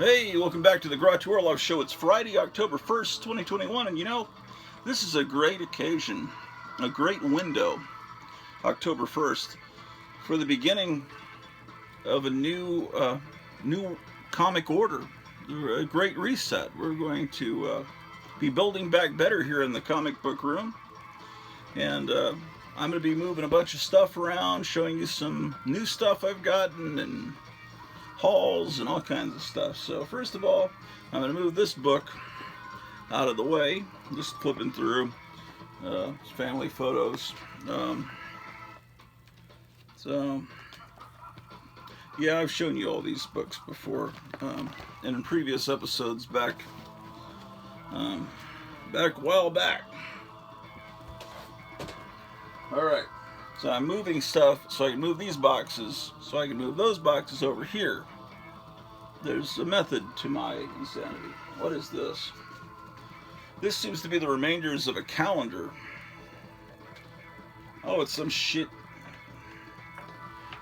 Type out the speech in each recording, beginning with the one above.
Hey, welcome back to the Garage Warlock Show. It's Friday, October 1st, 2021, and you know, this is a great occasion, a great window, October 1st, for the beginning of a new comic order, a great reset. We're going to be building back better here in the comic book room, and I'm going to be moving a bunch of stuff around, showing you some new stuff I've gotten, and hauls and all kinds of stuff. So first of all, I'm going to move this book out of the way, just flipping through family photos. So yeah, I've shown you all these books before, and in previous episodes back a while back. Alright, so I'm moving stuff so I can move these boxes, so I can move those boxes over here. There's a method to my insanity. What is this? This seems to be the remainders of a calendar. Oh, it's some shit.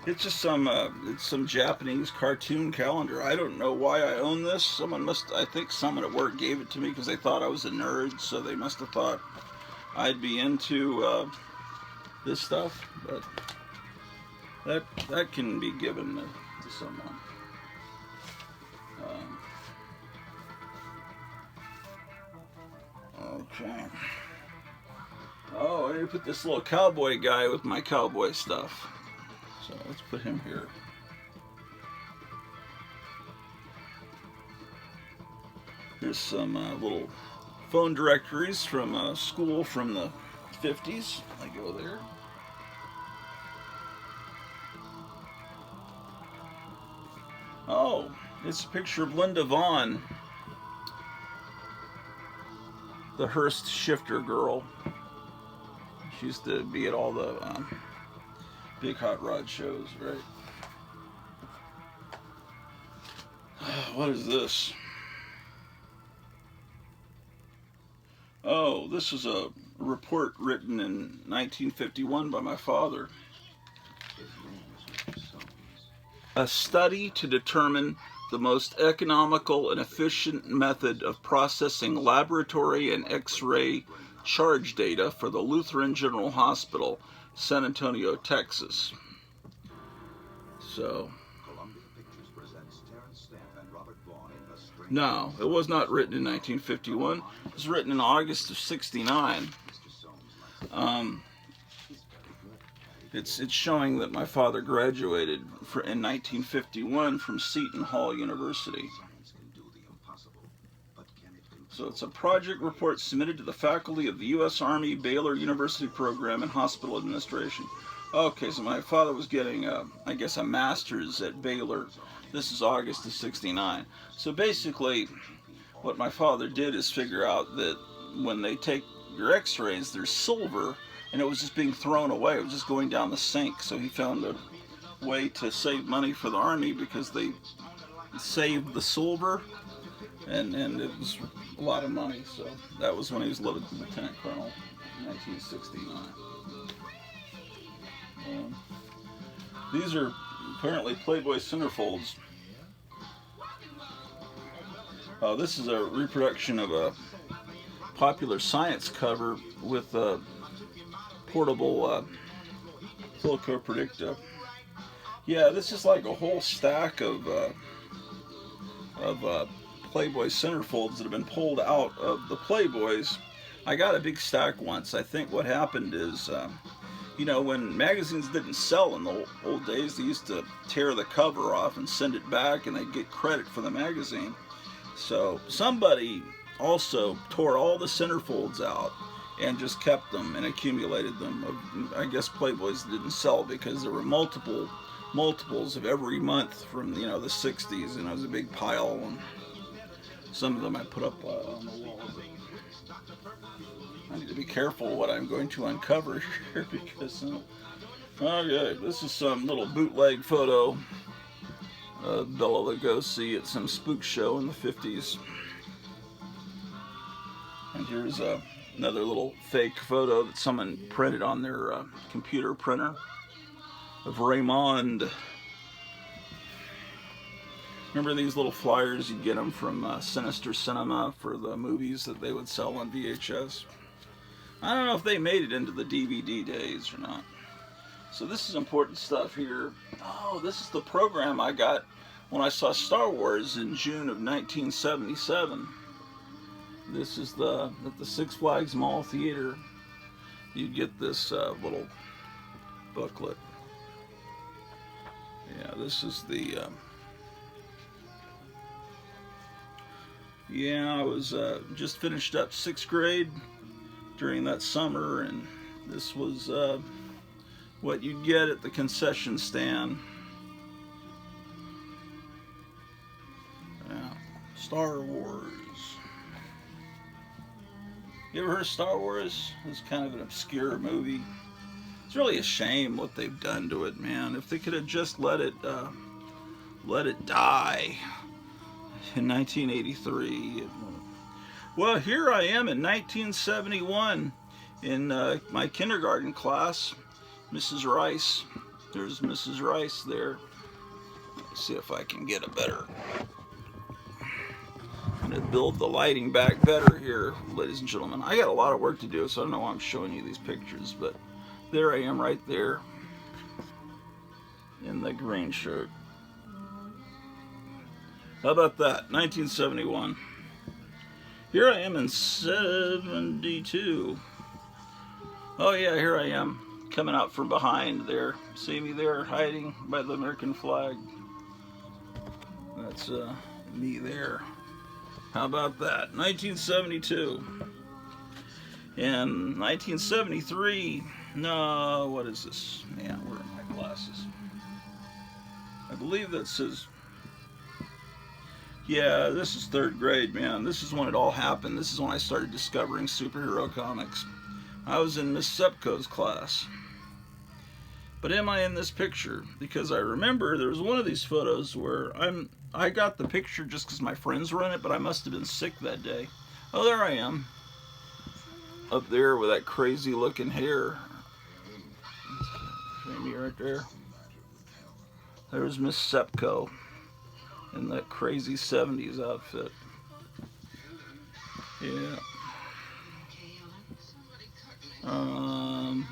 It's just it's some Japanese cartoon calendar. I don't know why I own this. I think someone at work gave it to me because they thought I was a nerd, so they must have thought I'd be into this stuff, but that can be given to someone. Okay. Oh, I need to put this little cowboy guy with my cowboy stuff. So let's put him here. Here's some little phone directories from school from the 50s. I go there. Oh, it's a picture of Linda Vaughn, the Hearst shifter girl. She used to be at all the big hot rod shows, right? What is this? Oh, this is a report written in 1951 by my father. A study to determine the most economical and efficient method of processing laboratory and X-ray charge data for the Lutheran General Hospital, San Antonio, Texas. So, no, it was not written in 1951. It was written in August of '69. It's showing that my father graduated in 1951 from Seton Hall University. So it's a project report submitted to the faculty of the U.S. Army Baylor University Program in Hospital Administration. Okay, so my father was getting, I guess, a master's at Baylor. This is August of '69. So basically, what my father did is figure out that when they take your x-rays, there's silver, and it was just being thrown away. It was just going down the sink. So he found a way to save money for the Army because they saved the silver, and it was a lot of money. So that was when he was Lieutenant Colonel in 1969. These are apparently Playboy centerfolds. This is a reproduction of a popular science cover with a portable Silico Predicta. Yeah, this is like a whole stack of Playboy centerfolds that have been pulled out of the Playboys. I got a big stack once. I think what happened is, you know, when magazines didn't sell in the old days, they used to tear the cover off and send it back, and they'd get credit for the magazine. So somebody also tore all the centerfolds out and just kept them and accumulated them. I guess Playboys didn't sell because there were multiples of every month from, you know, the 60s, and it was a big pile, and some of them I put up on the wall. I need to be careful what I'm going to uncover here because, okay, this is some little bootleg photo of Bela Lugosi at some spook show in the 50s. And here's another little fake photo that someone printed on their computer printer of Raymond. Remember these little flyers? You'd get them from Sinister Cinema for the movies that they would sell on VHS. I don't know if they made it into the DVD days or not. So this is important stuff here. Oh, this is the program I got when I saw Star Wars in June of 1977. This is at the Six Flags Mall Theater. You get this little booklet. Yeah, this is the... yeah, I was just finished up 6th grade during that summer, and this was what you'd get at the concession stand. Yeah, Star Wars. You ever heard of Star Wars? It's kind of an obscure movie. It's really a shame what they've done to it, man. If they could have just let it die in 1983. Well, here I am in 1971 in my kindergarten class. Mrs. Rice. There's Mrs. Rice there. Let's see if I can get a better... I'm going to build the lighting back better here, ladies and gentlemen. I got a lot of work to do, so I don't know why I'm showing you these pictures, but there I am right there in the green shirt. How about that? 1971. Here I am in 72. Oh yeah, here I am coming out from behind there. See me there hiding by the American flag? That's me there. How about that? 1972. In 1973, no, what is this? Man, where are my glasses? I believe that says, yeah, this is 3rd grade, man. This is when it all happened. This is when I started discovering superhero comics. I was in Miss Sepko's class. But am I in this picture? Because I remember there was one of these photos where I got the picture just because my friends were in it, but I must have been sick that day. Oh, there I am. Up there with that crazy looking hair. See me right there? There's Miss Sepko in that crazy 70s outfit. Yeah.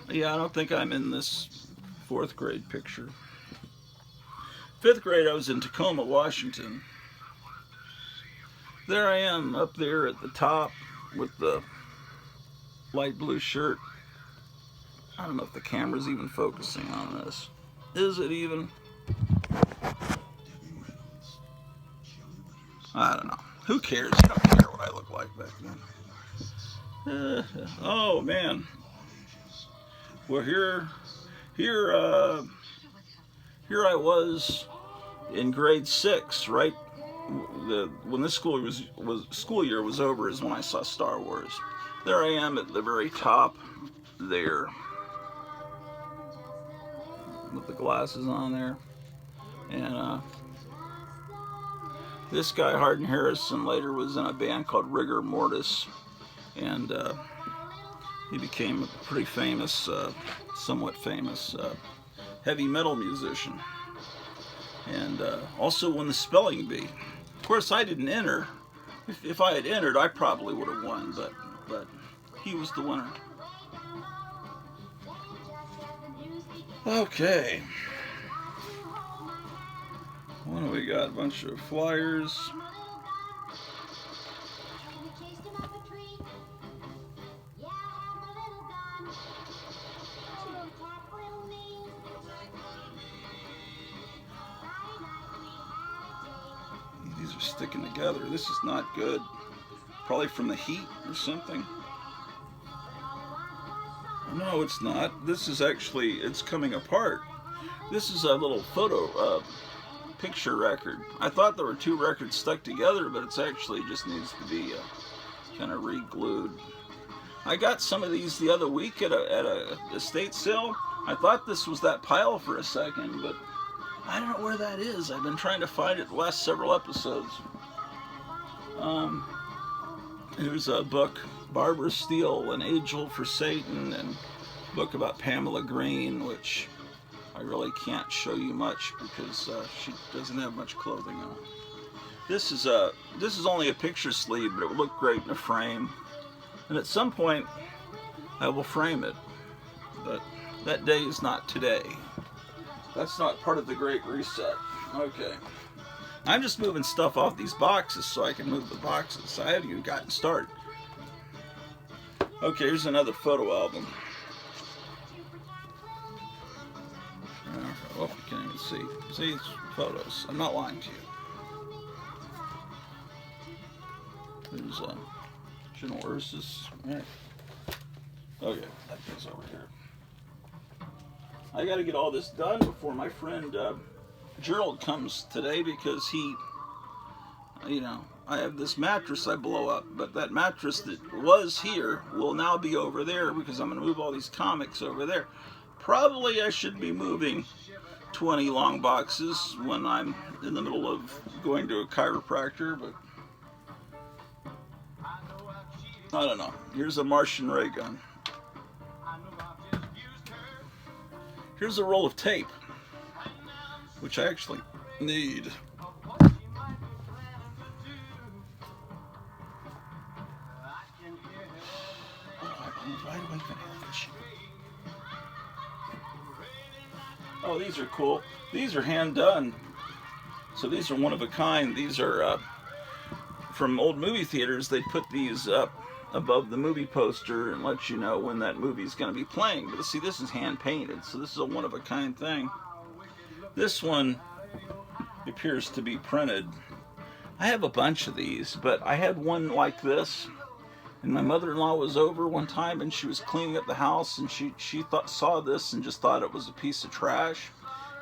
Yeah, I don't think I'm in this 4th grade picture. 5th grade, I was in Tacoma, Washington. There I am up there at the top with the light blue shirt. I don't know if the camera's even focusing on this. Is it even? I don't know. Who cares? You don't care what I look like back then. Oh man. Well, here I was in grade 6, right? When this school year was over is when I saw Star Wars. There I am at the very top there with the glasses on there, and this guy Hardin Harrison later was in a band called Rigor Mortis, and he became a pretty famous, somewhat famous heavy metal musician, and also won the spelling bee. Of course, I didn't enter. If I had entered, I probably would have won, but he was the winner. Okay. What do we got? A bunch of flyers. These are sticking together. This is not good. Probably from the heat or something. No, it's not. This is actually, it's coming apart. This is a little photo picture record. I thought there were 2 records stuck together, but it's actually just needs to be kind of re-glued. I got some of these the other week at a estate sale. I thought this was that pile for a second, but I don't know where that is. I've been trying to find it the last several episodes. Here's a book, Barbara Steele, An Angel for Satan, and a book about Pamela Green, which I really can't show you much because she doesn't have much clothing on. This is only a picture sleeve, but it would look great in a frame. And at some point, I will frame it. But that day is not today. That's not part of the Great Reset. Okay. I'm just moving stuff off these boxes so I can move the boxes. I haven't even gotten started. Okay, here's another photo album. Oh, you can't even see. See, it's photos. I'm not lying to you. There's General Ursus. Right. Okay, that goes over here. I got to get all this done before my friend Gerald comes today, because he, you know, I have this mattress I blow up, but that mattress that was here will now be over there because I'm going to move all these comics over there. Probably I should be moving 20 long boxes when I'm in the middle of going to a chiropractor, but I don't know. Here's a Martian ray gun. Here's a roll of tape, which I actually need. Why do I even have this shit? Oh, these are cool. These are hand done. So these are one of a kind. These are from old movie theaters. They put these up above the movie poster and let you know when that movie's going to be playing. But see, this is hand painted, so this is a one of a kind thing. This one appears to be printed. I have a bunch of these, but I had one like this, and my mother-in-law was over one time and she was cleaning up the house, and she saw this and just thought it was a piece of trash,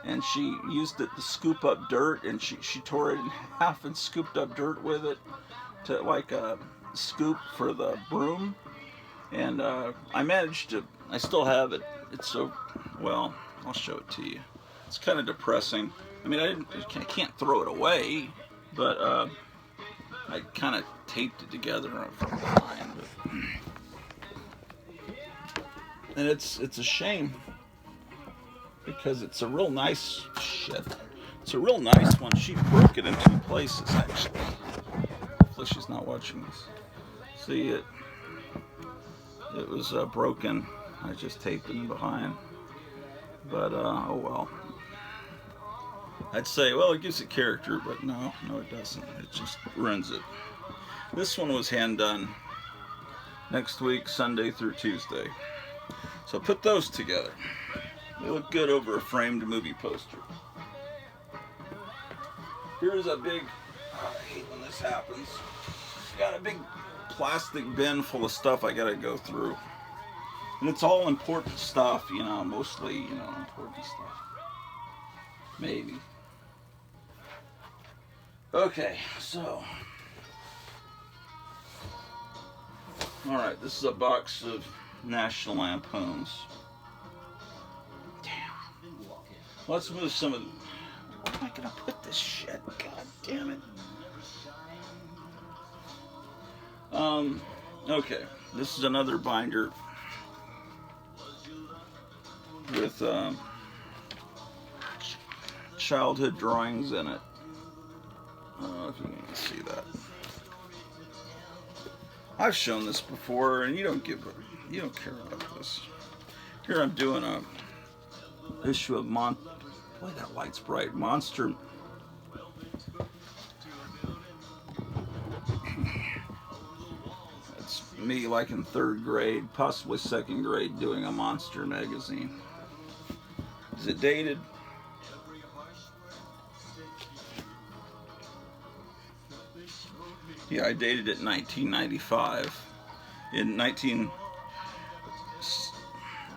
and she used it to scoop up dirt, and she tore it in half and scooped up dirt with it to like a scoop for the broom. And I managed to, I still have it. It's so, well, I'll show it to you. It's kind of depressing. I mean, I can't throw it away, but I kind of taped it together from behind. But, and it's a shame, because it's a real nice shit. It's a real nice one. She broke it in 2 places, actually. Hopefully she's not watching this. See, it was broken. I just taped it in behind. But, oh well. I'd say, well, it gives it character, but no, it doesn't. It just ruins it. This one was hand done next week, Sunday through Tuesday. So put those together. They look good over a framed movie poster. Here's a big, I hate when this happens. Got a big plastic bin full of stuff I gotta go through. And it's all important stuff, you know, mostly, you know, important stuff. Maybe. Okay, so. Alright, this is a box of National Lampoons. Damn. Let's move some of the... Where am I gonna put this shit? God damn it. Okay, this is another binder with childhood drawings in it. I don't know if you can see that. I've shown this before, and you don't care about this. Here I'm doing a issue of boy, that light's bright. Monster. It's me, like in 3rd grade, possibly 2nd grade, doing a monster magazine. Is it dated? Yeah, I dated it in 1995.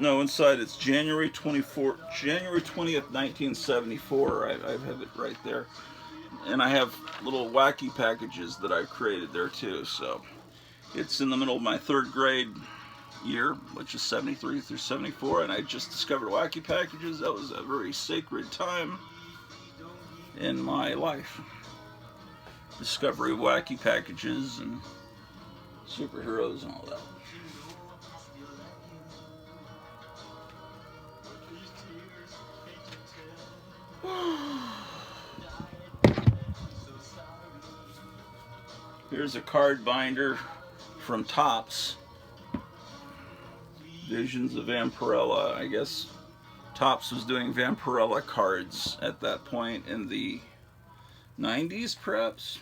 Inside it's January 20th, 1974. I have it right there. And I have little wacky packages that I've created there too. So it's in the middle of my 3rd grade year, which is 73 through 74, and I just discovered wacky packages. That was a very sacred time in my life. Discovery of wacky packages and superheroes and all that. Here's a card binder from Topps. Visions of Vampirella. I guess Topps was doing Vampirella cards at that point in the 90s, perhaps?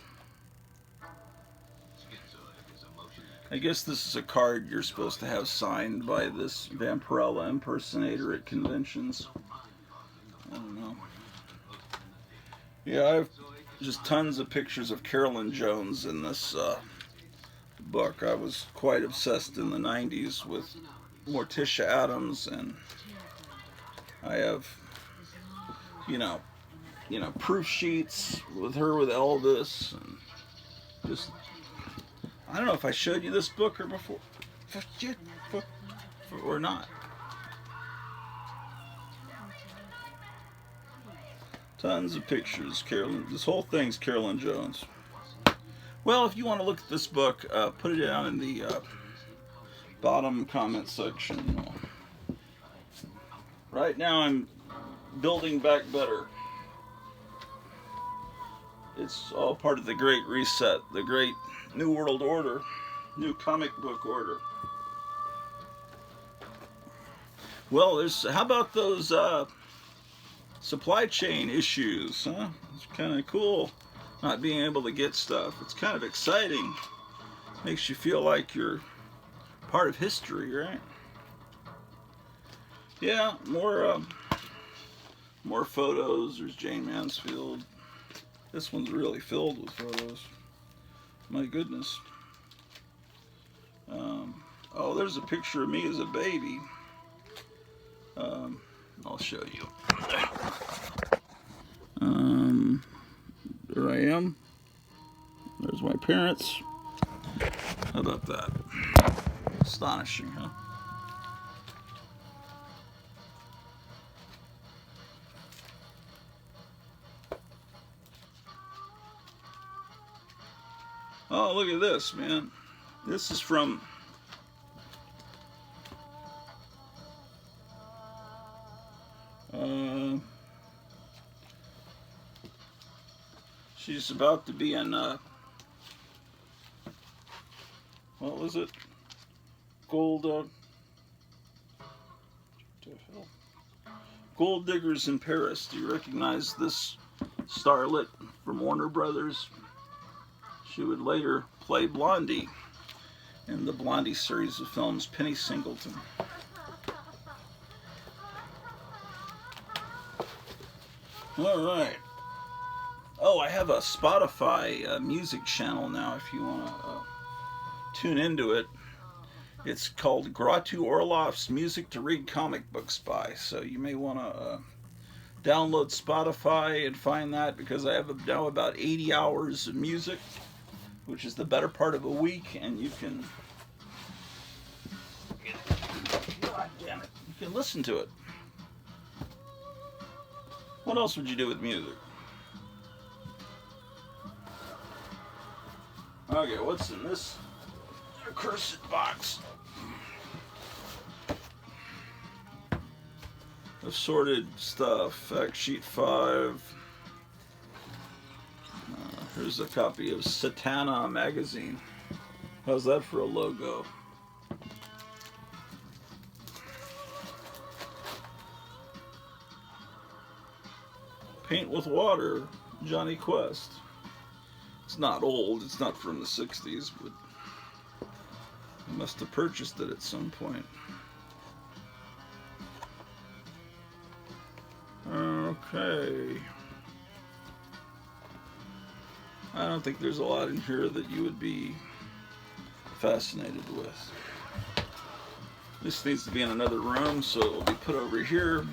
I guess this is a card you're supposed to have signed by this Vampirella impersonator at conventions. I don't know. Yeah, I have just tons of pictures of Carolyn Jones in this book. I was quite obsessed in the 90s with Morticia Addams, and I have, you know, proof sheets with her with Elvis, and just, I don't know if I showed you this book or before, or not. Tons of pictures. Carolyn, this whole thing's Carolyn Jones. Well, if you want to look at this book, put it down in the bottom comment section. Right now I'm building back better. It's all part of the Great Reset, the Great New World Order, New Comic Book Order. Well, how about those supply chain issues, huh? It's kind of cool not being able to get stuff. It's kind of exciting. Makes you feel like you're part of history, right? Yeah, more photos. There's Jane Mansfield. This one's really filled with photos. My goodness. Oh, there's a picture of me as a baby. I'll show you. There I am. There's my parents. How about that? Astonishing, huh? Oh, look at this, man. This is from she's about to be in what was it? Gold Diggers in Paris. Do you recognize this starlet from Warner Brothers? She would later play Blondie in the Blondie series of films, Penny Singleton. All right. Oh, I have a Spotify music channel now if you want to tune into it. It's called Gratu Orloff's Music to Read Comic Books By. So you may want to download Spotify and find that, because I have now about 80 hours of music, which is the better part of a week, and you can, God damn it, you can listen to it. What else would you do with music? Okay, what's in this accursed box? Assorted stuff. Fact sheet 5. Here's a copy of Satana magazine. How's that for a logo? Paint with Water, Johnny Quest. It's not old, it's not from the 60s, but I must have purchased it at some point. Okay. I don't think there's a lot in here that you would be fascinated with. This needs to be in another room, so it will be put over here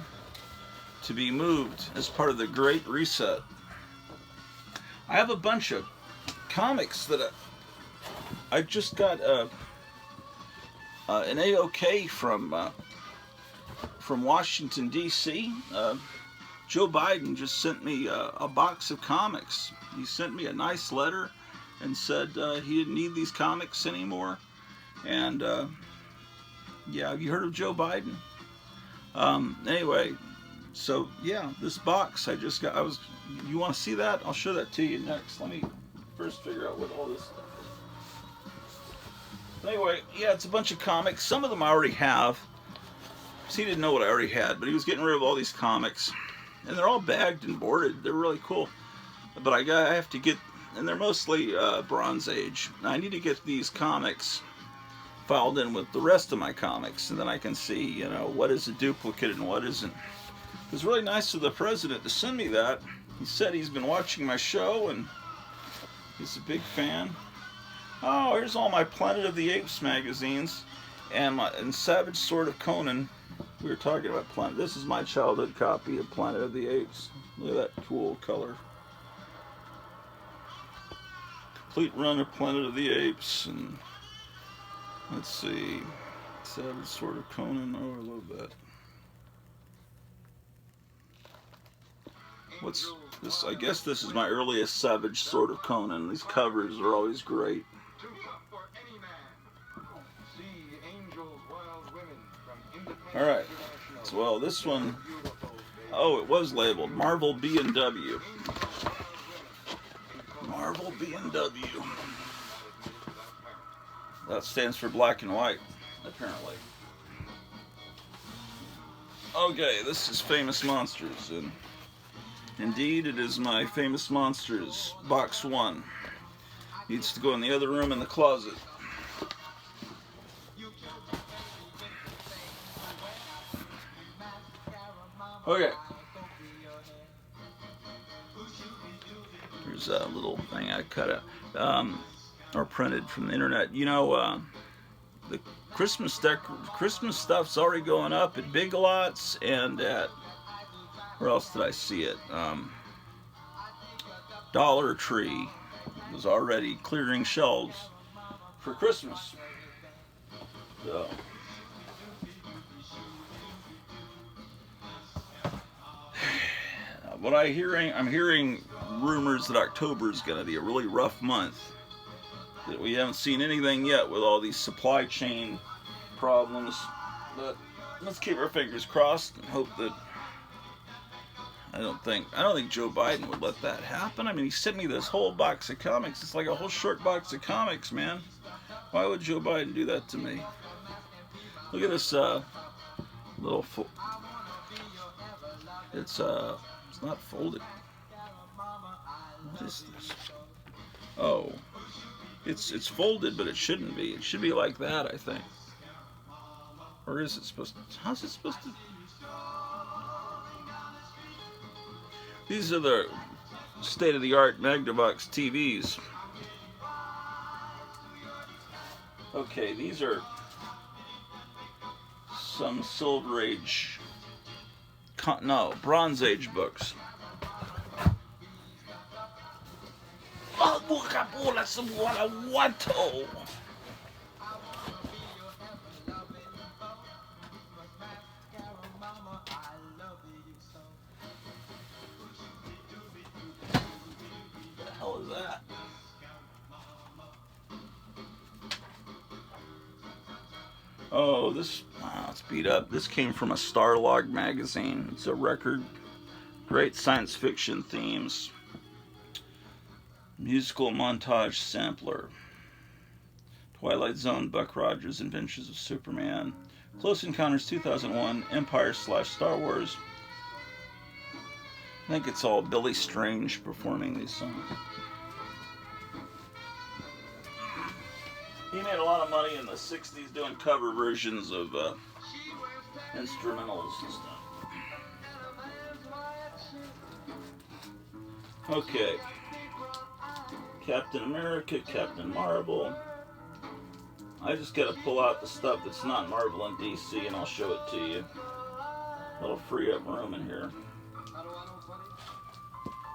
to be moved as part of the Great Reset. I have a bunch of comics that I just got an AOK from Washington, D.C. Joe Biden just sent me a box of comics. He sent me a nice letter and said he didn't need these comics anymore. And yeah, have you heard of Joe Biden? Anyway, so yeah, this box I just got. You want to see that? I'll show that to you next. Let me first figure out what all this stuff is. Anyway, yeah, it's a bunch of comics. Some of them I already have. So he didn't know what I already had, but he was getting rid of all these comics. And they're all bagged and boarded. They're really cool. But I have to get, and they're mostly Bronze Age. I need to get these comics filed in with the rest of my comics, and then I can see, you know, what is a duplicate and what isn't. It was really nice of the president to send me that. He said he's been watching my show, and he's a big fan. Oh, here's all my Planet of the Apes magazines, and Savage Sword of Conan. We were talking about Planet. This is my childhood copy of Planet of the Apes. Look at that cool color. Complete run of Planet of the Apes, and let's see, Savage Sword of Conan. Oh, I love that. What's this? I guess this is my earliest Savage Sword of Conan. These covers are always great. Alright, so, well, this one, oh, it was labeled Marvel B&W. Marvel B&W. That stands for black and white, apparently. Okay, this is Famous Monsters, and indeed it is my Famous Monsters box 1. Needs to go in the other room in the closet. Okay. Here's a little thing I cut out, or printed from the internet. You know, the Christmas stuff's already going up at Big Lots and at, where else did I see it? Dollar Tree was already clearing shelves for Christmas. So. What I'm hearing rumors that October is going to be a really rough month. That we haven't seen anything yet with all these supply chain problems. But let's keep our fingers crossed and hope that I don't think Joe Biden would let that happen. I mean, he sent me this whole box of comics. It's like a whole short box of comics, man. Why would Joe Biden do that to me? Look at this little. It's not folded. What is this? Oh, it's folded, but it shouldn't be. It should be like that, I think. Or is it supposed to? How's it supposed to? These are the state-of-the-art Magnavox TVs. Okay, these are some Silver Age. No, Bronze Age books. What the hell is that? Oh, this, wow, it's beat up. This came from a Starlog magazine. It's a record. Great science fiction themes. Musical montage sampler. Twilight Zone, Buck Rogers, Adventures of Superman. Close Encounters 2001, Empire/Star Wars. I think it's all Billy Strange performing these songs. He made a lot of money in the 60s doing cover versions of instrumentals and stuff. Okay. Captain America, Captain Marvel. I just gotta pull out the stuff that's not Marvel and DC and I'll show it to you. That'll free up room in here.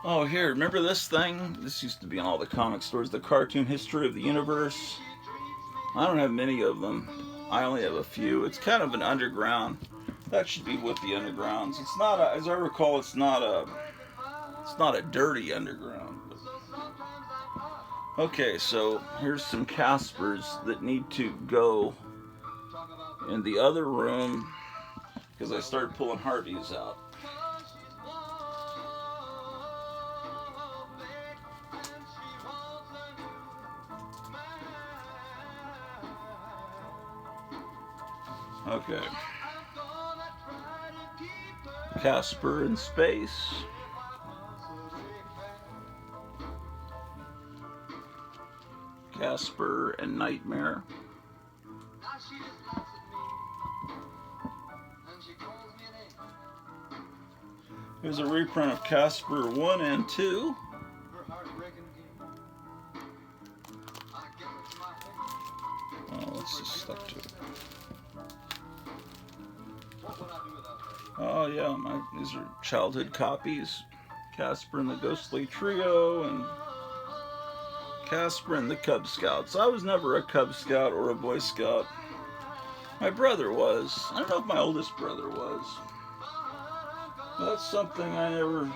Oh, here, remember this thing? This used to be in all the comic stores. The Cartoon History of the Universe. I don't have many of them. I only have a few. It's kind of an underground. That should be with the undergrounds. It's not a, as I recall, it's not a dirty underground. Okay, so here's some Caspers that need to go in the other room because I started pulling Harveys out. Okay. Casper in space. Casper and Nightmare. Here's a reprint of Casper 1 and 2. Oh, let's just stuck to it. Oh yeah, these are childhood copies. Casper and the Ghostly Trio and Casper and the Cub Scouts. I was never a Cub Scout or a Boy Scout. My brother was. I don't know if my oldest brother was. That's something I never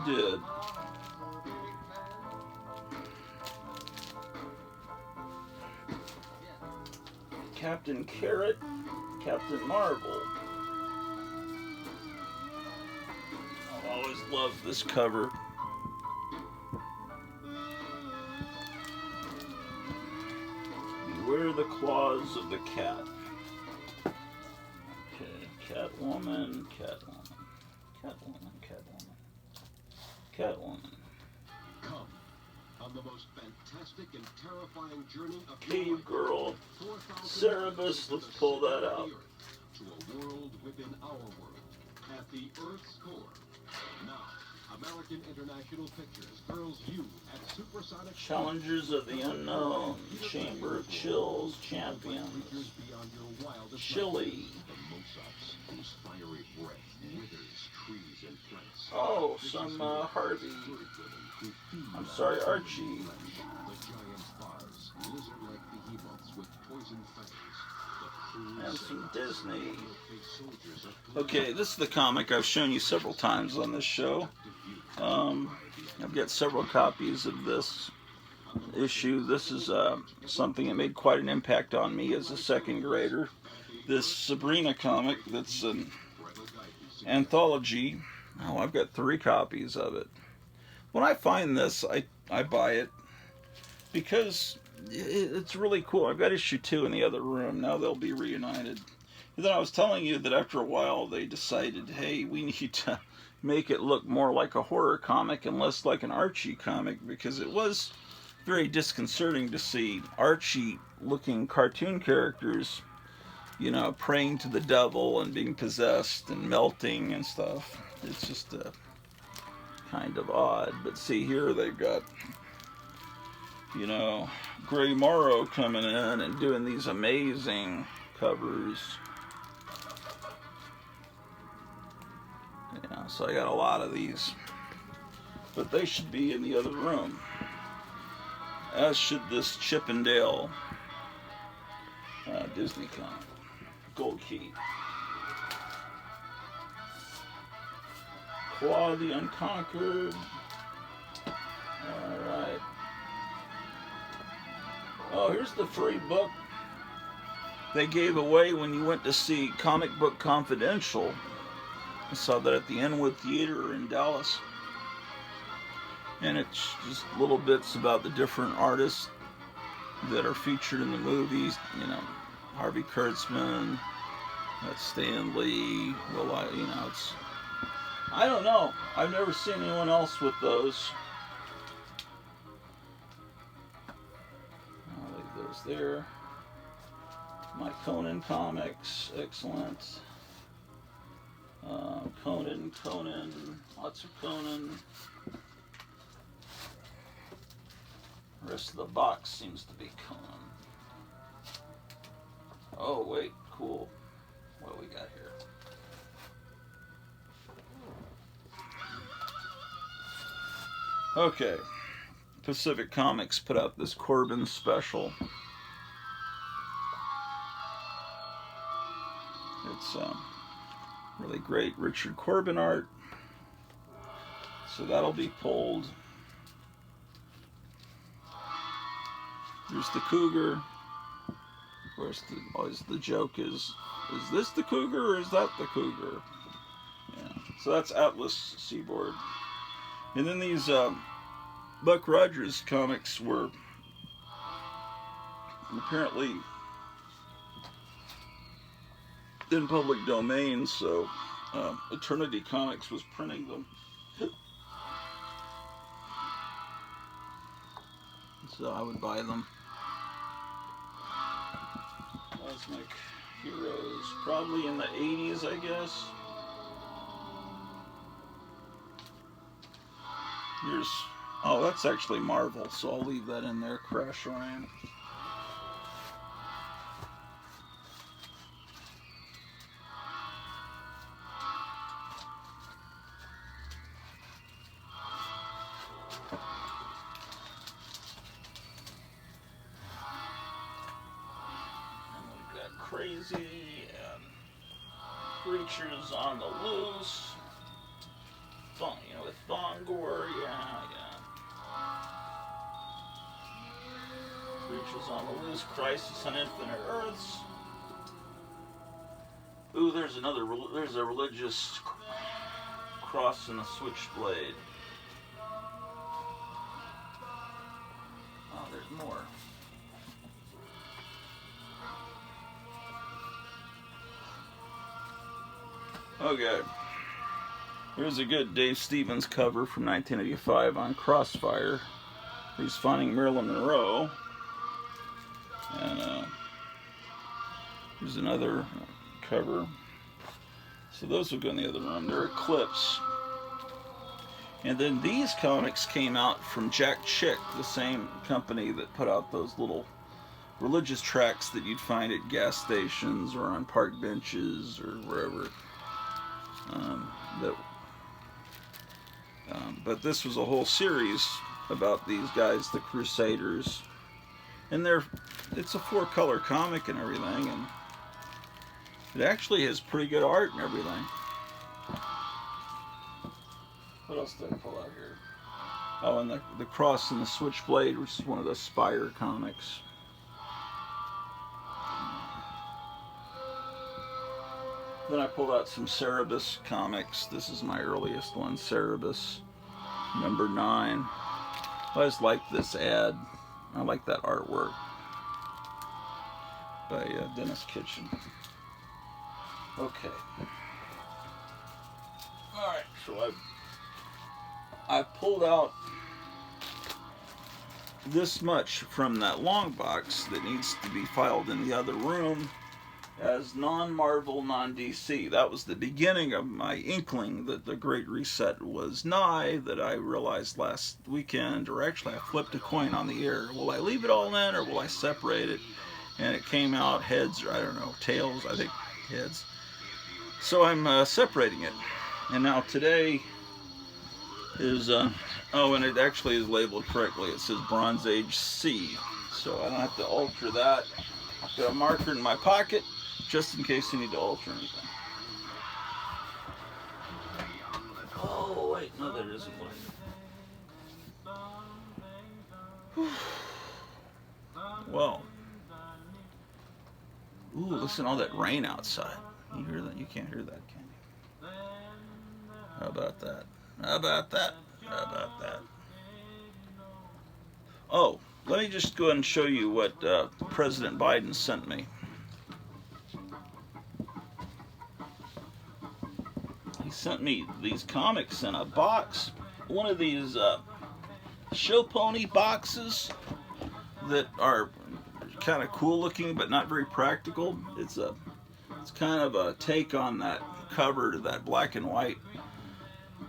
did. Captain Carrot, Captain Marvel. I've always loved this cover. Beware the claws of the cat. Okay, Catwoman. Come on the most fantastic and terrifying journey of Cave Girl. Cerebus, let's pull that out. To a world within our world, at the Earth's core. Now, American International Pictures hurls you at supersonic Challengers of the Unknown, Chamber of Chills, Champions, Chili. whose fiery breath withers trees and plants. Oh, some Harvey. I'm sorry, Archie. The giant bars, lizard-like behemoths with poison fangs. And some Disney. Okay, this is the comic I've shown you several times on this show. I've got several copies of this issue. This is something that made quite an impact on me as a second grader. This Sabrina comic that's an anthology. Oh, I've got 3 copies of it. When I find this, I buy it because it's really cool. I've got issue 2 in the other room. Now they'll be reunited. And then I was telling you that after a while they decided, hey, we need to make it look more like a horror comic and less like an Archie comic, because it was very disconcerting to see Archie-looking cartoon characters, you know, praying to the devil and being possessed and melting and stuff. It's just kind of odd. But see, here they've got, you know, Gray Morrow coming in and doing these amazing covers. Yeah, so I got a lot of these. But they should be in the other room. As should this Chippendale Disney comic. Gold Key. Claw the Unconquered. Alright. Oh, here's the free book they gave away when you went to see Comic Book Confidential. I saw that at the Inwood Theater in Dallas. And it's just little bits about the different artists that are featured in the movies. You know, Harvey Kurtzman, that's Stan Lee. Well, you know, it's, I don't know. I've never seen anyone else with those. I'll leave those there. My Conan comics, excellent. Conan, lots of Conan. The rest of the box seems to be Conan. Oh, wait, cool. What do we got here? Okay. Pacific Comics put out this Corbin special. It's really great Richard Corbin art. So that'll be pulled. There's the cougar. Of course, always the joke is this the cougar or is that the cougar? Yeah. So that's Atlas Seaboard. And then these Buck Rogers comics were apparently in public domain, so Eternity Comics was printing them. So I would buy them. Cosmic Heroes, probably in the 80s, I guess. Here's, oh, that's actually Marvel, so I'll leave that in there. Crash Ryan. Crazy and Creatures on the Loose. You know, with Thongor, yeah. Creatures on the Loose, Crisis on Infinite Earths. Ooh, there's a religious cross and a switchblade. Oh, there's more. Okay, here's a good Dave Stevens cover from 1985 on Crossfire. He's finding Marilyn Monroe. And here's another cover. So those will go in the other room. They're Eclipse. And then these comics came out from Jack Chick, the same company that put out those little religious tracts that you'd find at gas stations or on park benches or wherever. But this was a whole series about these guys, the Crusaders, and it's a 4-color comic and everything, and it actually has pretty good art and everything. What else did I pull out here? Oh, and the Cross and the Switchblade, which is one of the Spire comics. Then I pulled out some Cerebus comics. This is my earliest one, Cerebus number 9. I always liked this ad. I like that artwork by Dennis Kitchen. Okay. Alright, so I pulled out this much from that long box that needs to be filed in the other room as non-Marvel, non-DC. That was the beginning of my inkling that the Great Reset was nigh, that I realized last weekend, or actually I flipped a coin on the air. Will I leave it all in or will I separate it? And it came out heads, or I don't know, tails, I think heads. So I'm separating it. And now today is, oh, and it actually is labeled correctly. It says Bronze Age C. So I don't have to alter that. I've got a marker in my pocket, just in case you need to alter anything. Oh, wait, no, there isn't one. Well. Ooh, listen to all that rain outside. You hear that? You can't hear that, can you? How about that? How about that? How about that? Oh, let me just go ahead and show you what President Biden sent me. He sent me these comics in a box. One of these show pony boxes that are kind of cool looking but not very practical. It's kind of a take on that cover to that black and white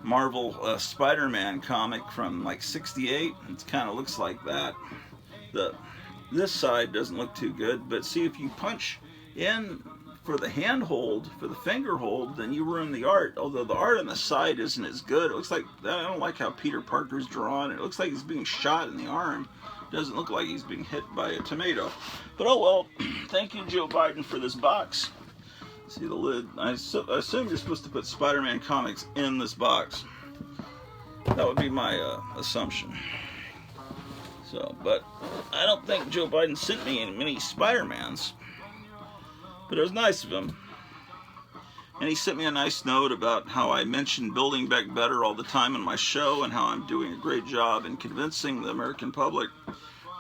Marvel SpiderMan comic from like '68. It kind of looks like that. This side doesn't look too good, but see, if you punch in for the hand hold, for the finger hold, then you ruin the art. Although the art on the side isn't as good. It looks like, I don't like how Peter Parker's drawn. It looks like he's being shot in the arm. Doesn't look like he's being hit by a tomato. But oh well, thank you, Joe Biden, for this box. See the lid? I assume you're supposed to put Spider-Man comics in this box. That would be my assumption. So, but I don't think Joe Biden sent me any many Spider-Mans. But it was nice of him. And he sent me a nice note about how I mentioned Building Back Better all the time in my show, and how I'm doing a great job in convincing the American public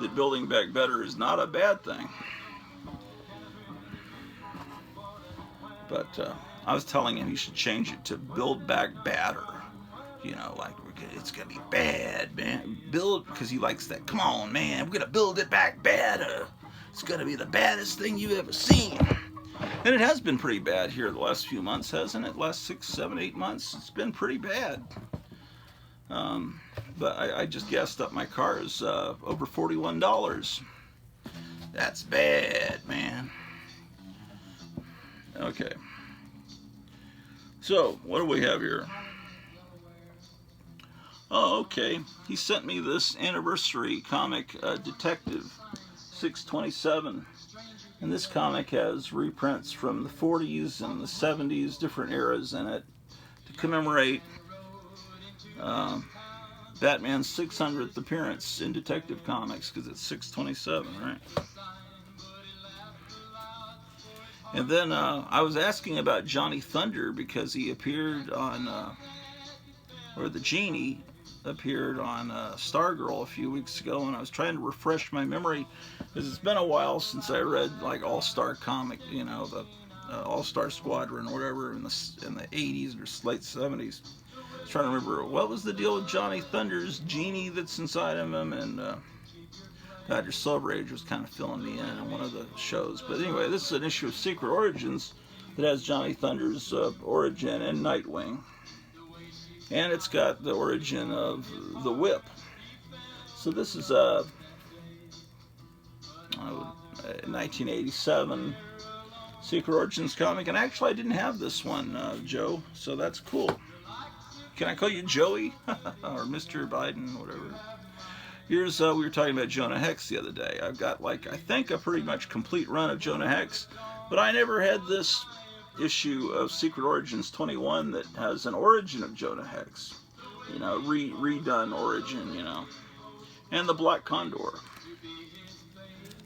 that Building Back Better is not a bad thing. But I was telling him he should change it to Build Back Badder. You know, like, it's going to be bad, man. Build, because he likes that. Come on, man, we're going to build it back badder. It's going to be the baddest thing you've ever seen. And it has been pretty bad here the last few months, hasn't it? Last 6, 7, 8 months, it's been pretty bad. But I just gassed up my cars over $41. That's bad, man. Okay. So, what do we have here? Oh, okay. He sent me this anniversary comic, Detective 627. And this comic has reprints from the 40s and the 70s, different eras in it, to commemorate Batman's 600th appearance in Detective Comics, because it's 627, right? And then I was asking about Johnny Thunder, because he appeared on, or the Genie appeared on Stargirl a few weeks ago, and I was trying to refresh my memory, because it's been a while since I read like All-Star comic, you know, the All-Star Squadron or whatever in the 80s or late 70s. I was trying to remember what was the deal with Johnny Thunder's genie that's inside of him, and Dr. Silver Age was kind of filling me in on one of the shows. But anyway, this is an issue of Secret Origins that has Johnny Thunder's origin and Nightwing. And it's got the origin of the Whip. So this is a 1987 Secret Origins comic. And actually I didn't have this one, Joe, so that's cool. Can I call you Joey? Or Mr. Biden, whatever. Here's, we were talking about Jonah Hex the other day. I've got, like, I think a pretty much complete run of Jonah Hex, but I never had this issue of Secret Origins 21 that has an origin of Jonah Hex. You know, redone origin, you know. And the Black Condor.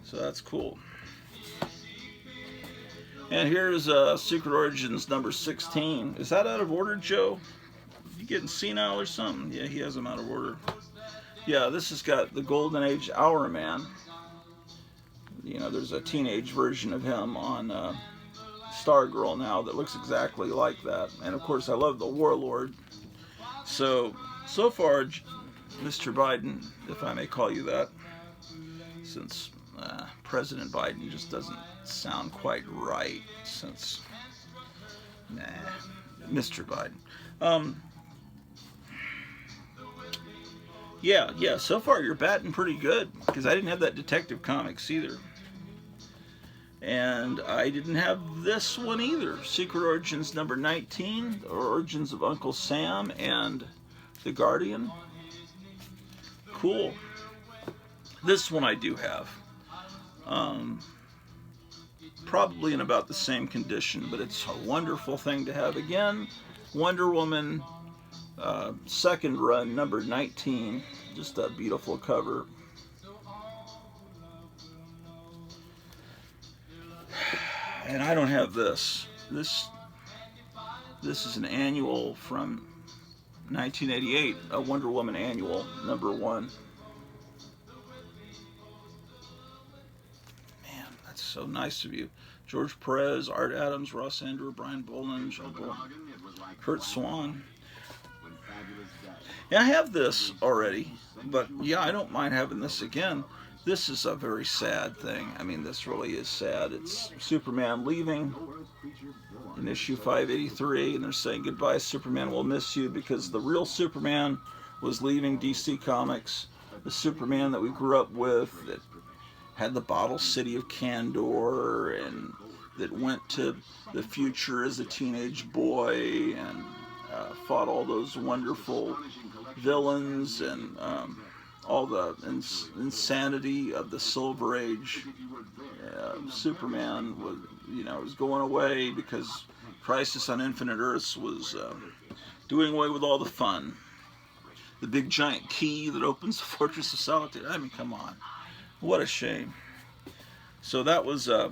So that's cool. And here's Secret Origins number 16. Is that out of order, Joe? You getting senile or something? Yeah, he has them out of order. Yeah, this has got the Golden Age Hour Man. You know, there's a teenage version of him on Stargirl now that looks exactly like that. And of course, I love the Warlord. So far, Mr. Biden, if I may call you that, since President Biden just doesn't sound quite right, since, Mr. Biden. Yeah, so far you're batting pretty good, because I didn't have that Detective Comics either. And I didn't have this one either. Secret Origins number 19, The Origins of Uncle Sam and the Guardian. Cool. This one I do have. Probably in about the same condition, but it's a wonderful thing to have again. Wonder Woman, second run, number 19. Just a beautiful cover. And I don't have this. This is an annual from 1988, a Wonder Woman annual, number 1. Man, that's so nice of you. George Perez, Art Adams, Ross Andrew, Brian Boland, Joe Boland, Kurt Swan. Yeah, I have this already, but yeah, I don't mind having this again. This is a very sad thing. I mean, this really is sad. It's Superman leaving in issue 583, and they're saying, goodbye, Superman, we'll miss you, because the real Superman was leaving DC Comics. The Superman that we grew up with, that had the bottle city of Candor, and that went to the future as a teenage boy, and fought all those wonderful villains, and all the insanity of the Silver Age. Superman was going away because Crisis on Infinite Earths was doing away with all the fun. The big giant key that opens the Fortress of Solitude. I mean, come on. What a shame. So that was this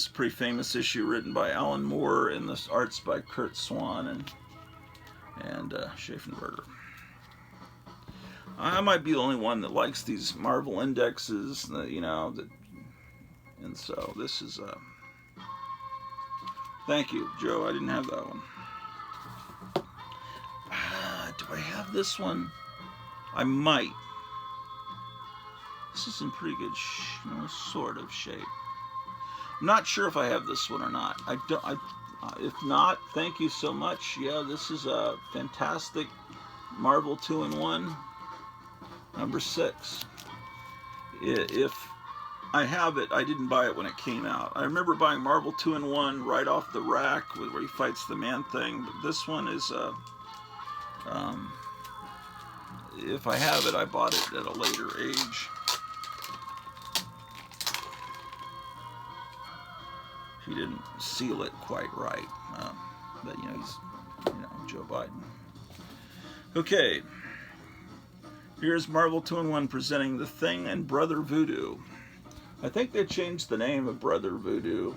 is a pretty famous issue written by Alan Moore, and the art's by Kurt Swan and Schaffenberger. I might be the only one that likes these Marvel indexes, and so this is Thank you, Joe. I didn't have that one. Do I have this one? I might. This is in pretty good, sort of shape. I'm not sure if I have this one or not. I don't. If not, thank you so much. Yeah, this is a fantastic Marvel 2-in-1, number 6. If I have it, I didn't buy it when it came out. I remember buying Marvel 2-in-1 right off the rack where he fights the Man-Thing. But this one is if I have it, I bought it at a later age. He didn't seal it quite right, but he's Joe Biden. Okay, here's Marvel 2-in-1 presenting The Thing and Brother Voodoo. I think they changed the name of Brother Voodoo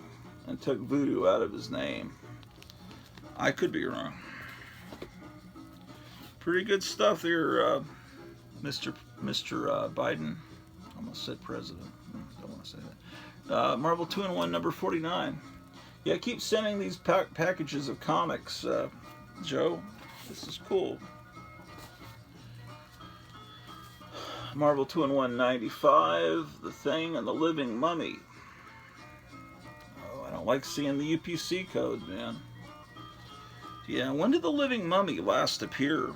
and took Voodoo out of his name. I could be wrong. Pretty good stuff here, Mr. Biden. Almost said president. Don't want to say that. Marvel 2-in-1 number 49. Yeah, keep sending these packages of comics, Joe. This is cool. Marvel 2-in-1 95, The Thing and the Living Mummy. Oh, I don't like seeing the UPC code, man. Yeah, when did the Living Mummy last appear?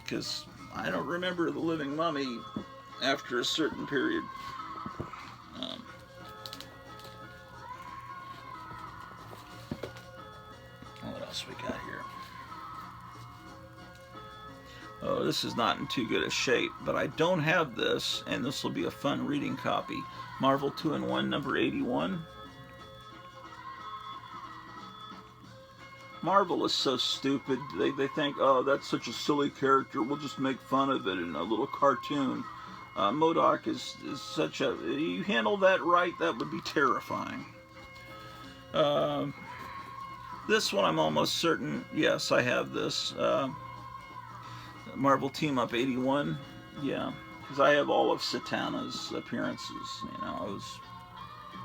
Because I don't remember the Living Mummy after a certain period. What else we got here? Oh, this is not in too good a shape, but I don't have this, and this will be a fun reading copy. Marvel 2-in-1 number 81. Marvel is so stupid. They think, oh, that's such a silly character, we'll just make fun of it in a little cartoon. MODOK is such a... You handle that right, that would be terrifying. This one I'm almost certain, yes, I have this. Marvel Team Up 81, yeah, because I have all of Satana's appearances. I was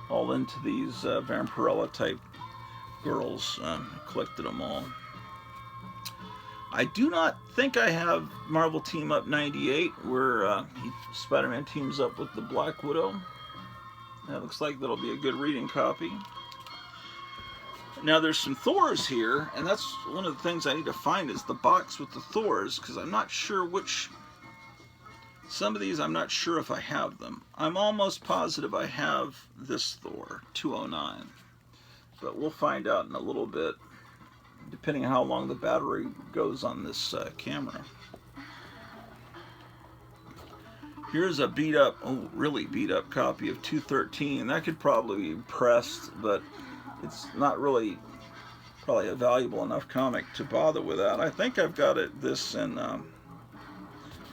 all into these Vampirella type girls. Collected them all. I do not think I have Marvel Team Up 98, where Spider-Man teams up with the Black Widow. That looks like that'll be a good reading copy. Now there's some Thors here, and that's one of the things I need to find is the box with the Thors, because I'm not sure which... Some of these I'm not sure if I have them. I'm almost positive I have this Thor, 209. But we'll find out in a little bit, depending on how long the battery goes on this camera. Here's a beat up, oh really beat up copy of 213. That could probably be pressed, but it's not really probably a valuable enough comic to bother with that. I think I've got this in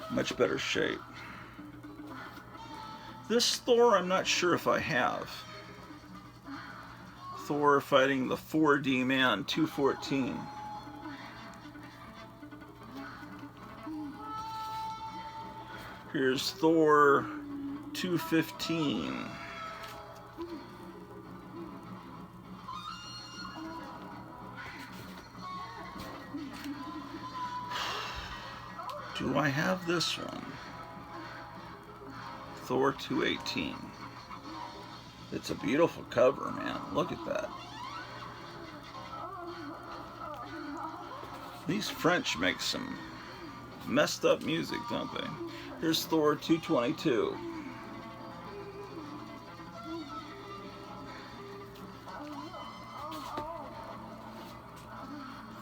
much better shape. This Thor I'm not sure if I have. Thor fighting the 4D Man, 214. Here's Thor 215. Do I have this one? Thor 218. It's a beautiful cover, man. Look at that. These French make some messed up music, don't they? Here's Thor 222.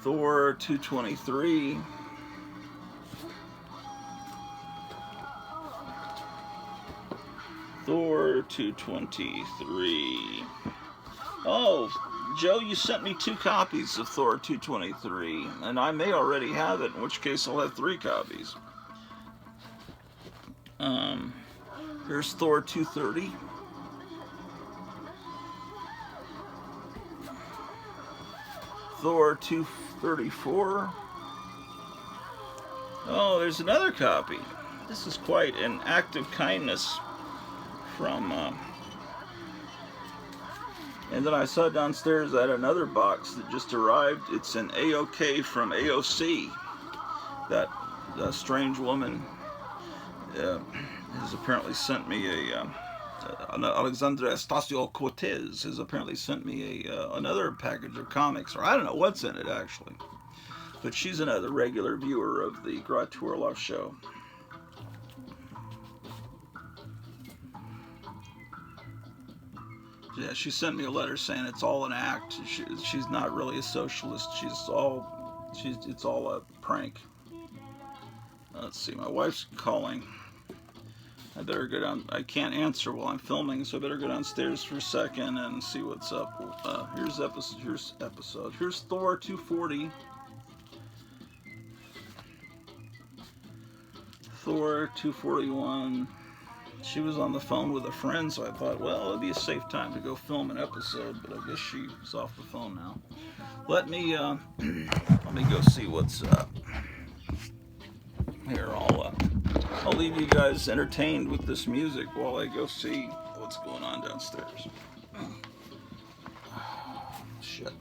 Thor 223. Thor 223. Oh, Joe, you sent me 2 copies of Thor 223, and I may already have it, in which case I'll have 3 copies. Here's Thor 230. Thor 234. Oh, there's another copy. This is quite an act of kindness from And then I saw downstairs I had another box that just arrived. It's an AOK from AOC. That strange woman has apparently sent me Alexandra Ocasio-Cortez has apparently sent me another package of comics, or I don't know what's in it actually. But she's another regular viewer of the Grot Orlov show. Yeah, she sent me a letter saying it's all an act. She's not really a socialist. It's all a prank. Let's see, my wife's calling. I better go down. I can't answer while I'm filming, so I better go downstairs for a second and see what's up. Here's episode. Here's Thor 240. Thor 241. She was on the phone with a friend, so I thought, well, it'd be a safe time to go film an episode, but I guess she's off the phone now. Let me go see what's up. Here, I'll leave you guys entertained with this music while I go see what's going on downstairs. Shit.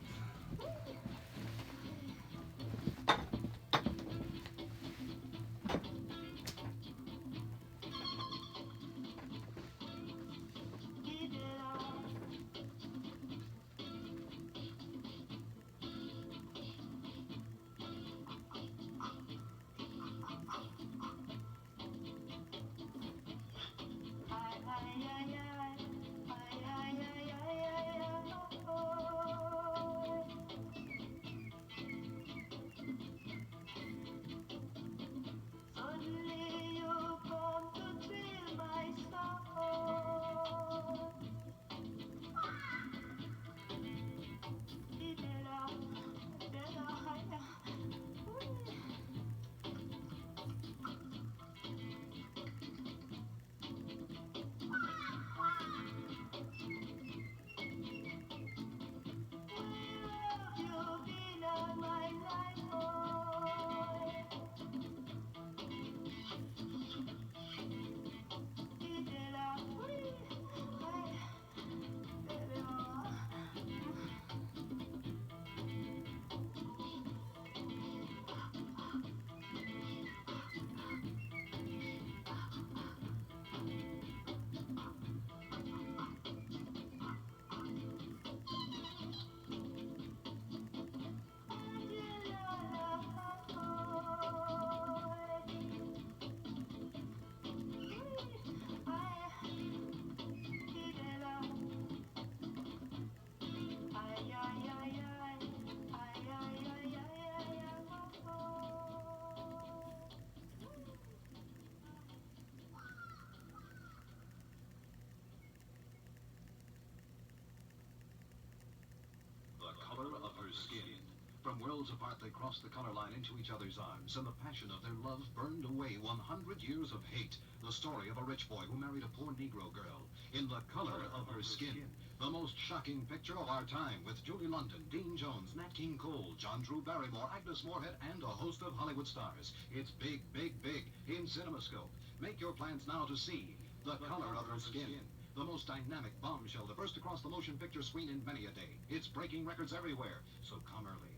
From worlds apart, they crossed the color line into each other's arms, and the passion of their love burned away 100 years of hate. The story of a rich boy who married a poor Negro girl. In The Color of Her Skin, the most shocking picture of our time, with Julie London, Dean Jones, Nat King Cole, John Drew Barrymore, Agnes Moorehead, and a host of Hollywood stars. It's big, big, big in CinemaScope. Make your plans now to see The Color of Her Skin. The most dynamic bombshell to burst across the motion picture screen in many a day. It's breaking records everywhere, so come early.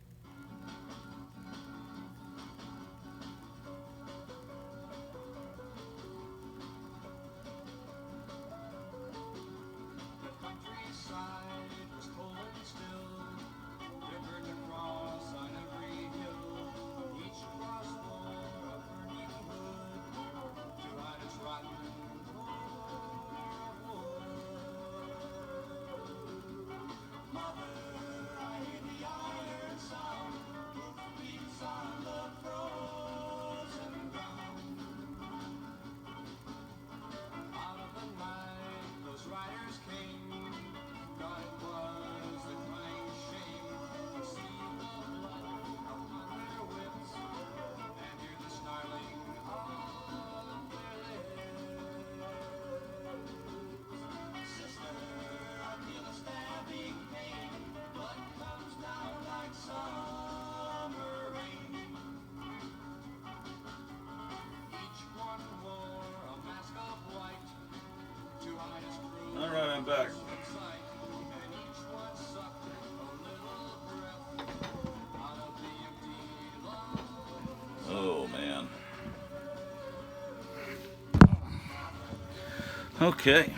Okay.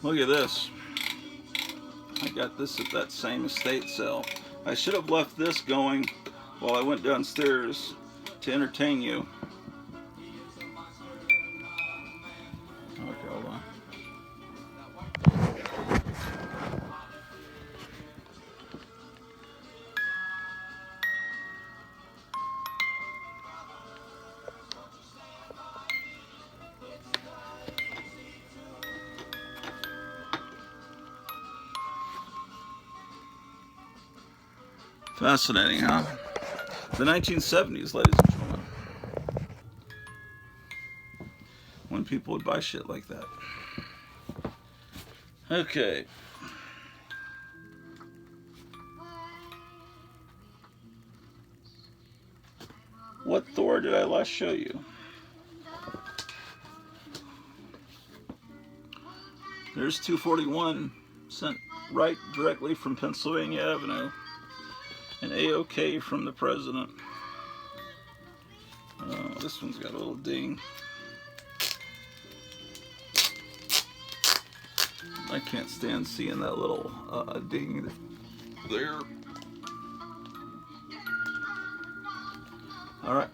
Look at this. I got this at that same estate sale. I should have left this going while I went downstairs to entertain you. Okay, hold on. Fascinating, huh? The 1970s, ladies and gentlemen. When people would buy shit like that. Okay. What Thor did I last show you? There's 241 sent right directly from Pennsylvania Avenue. An AOK from the president. This one's got a little ding. I can't stand seeing that little ding there. Alright,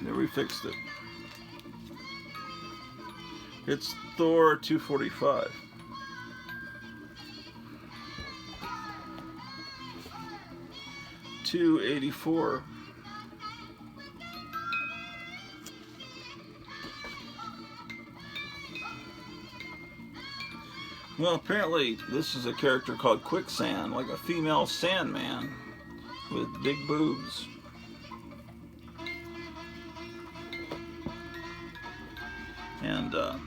there we fixed it. It's Thor 245. $284. Well, apparently this is a character called Quicksand, like a female Sandman with big boobs. And then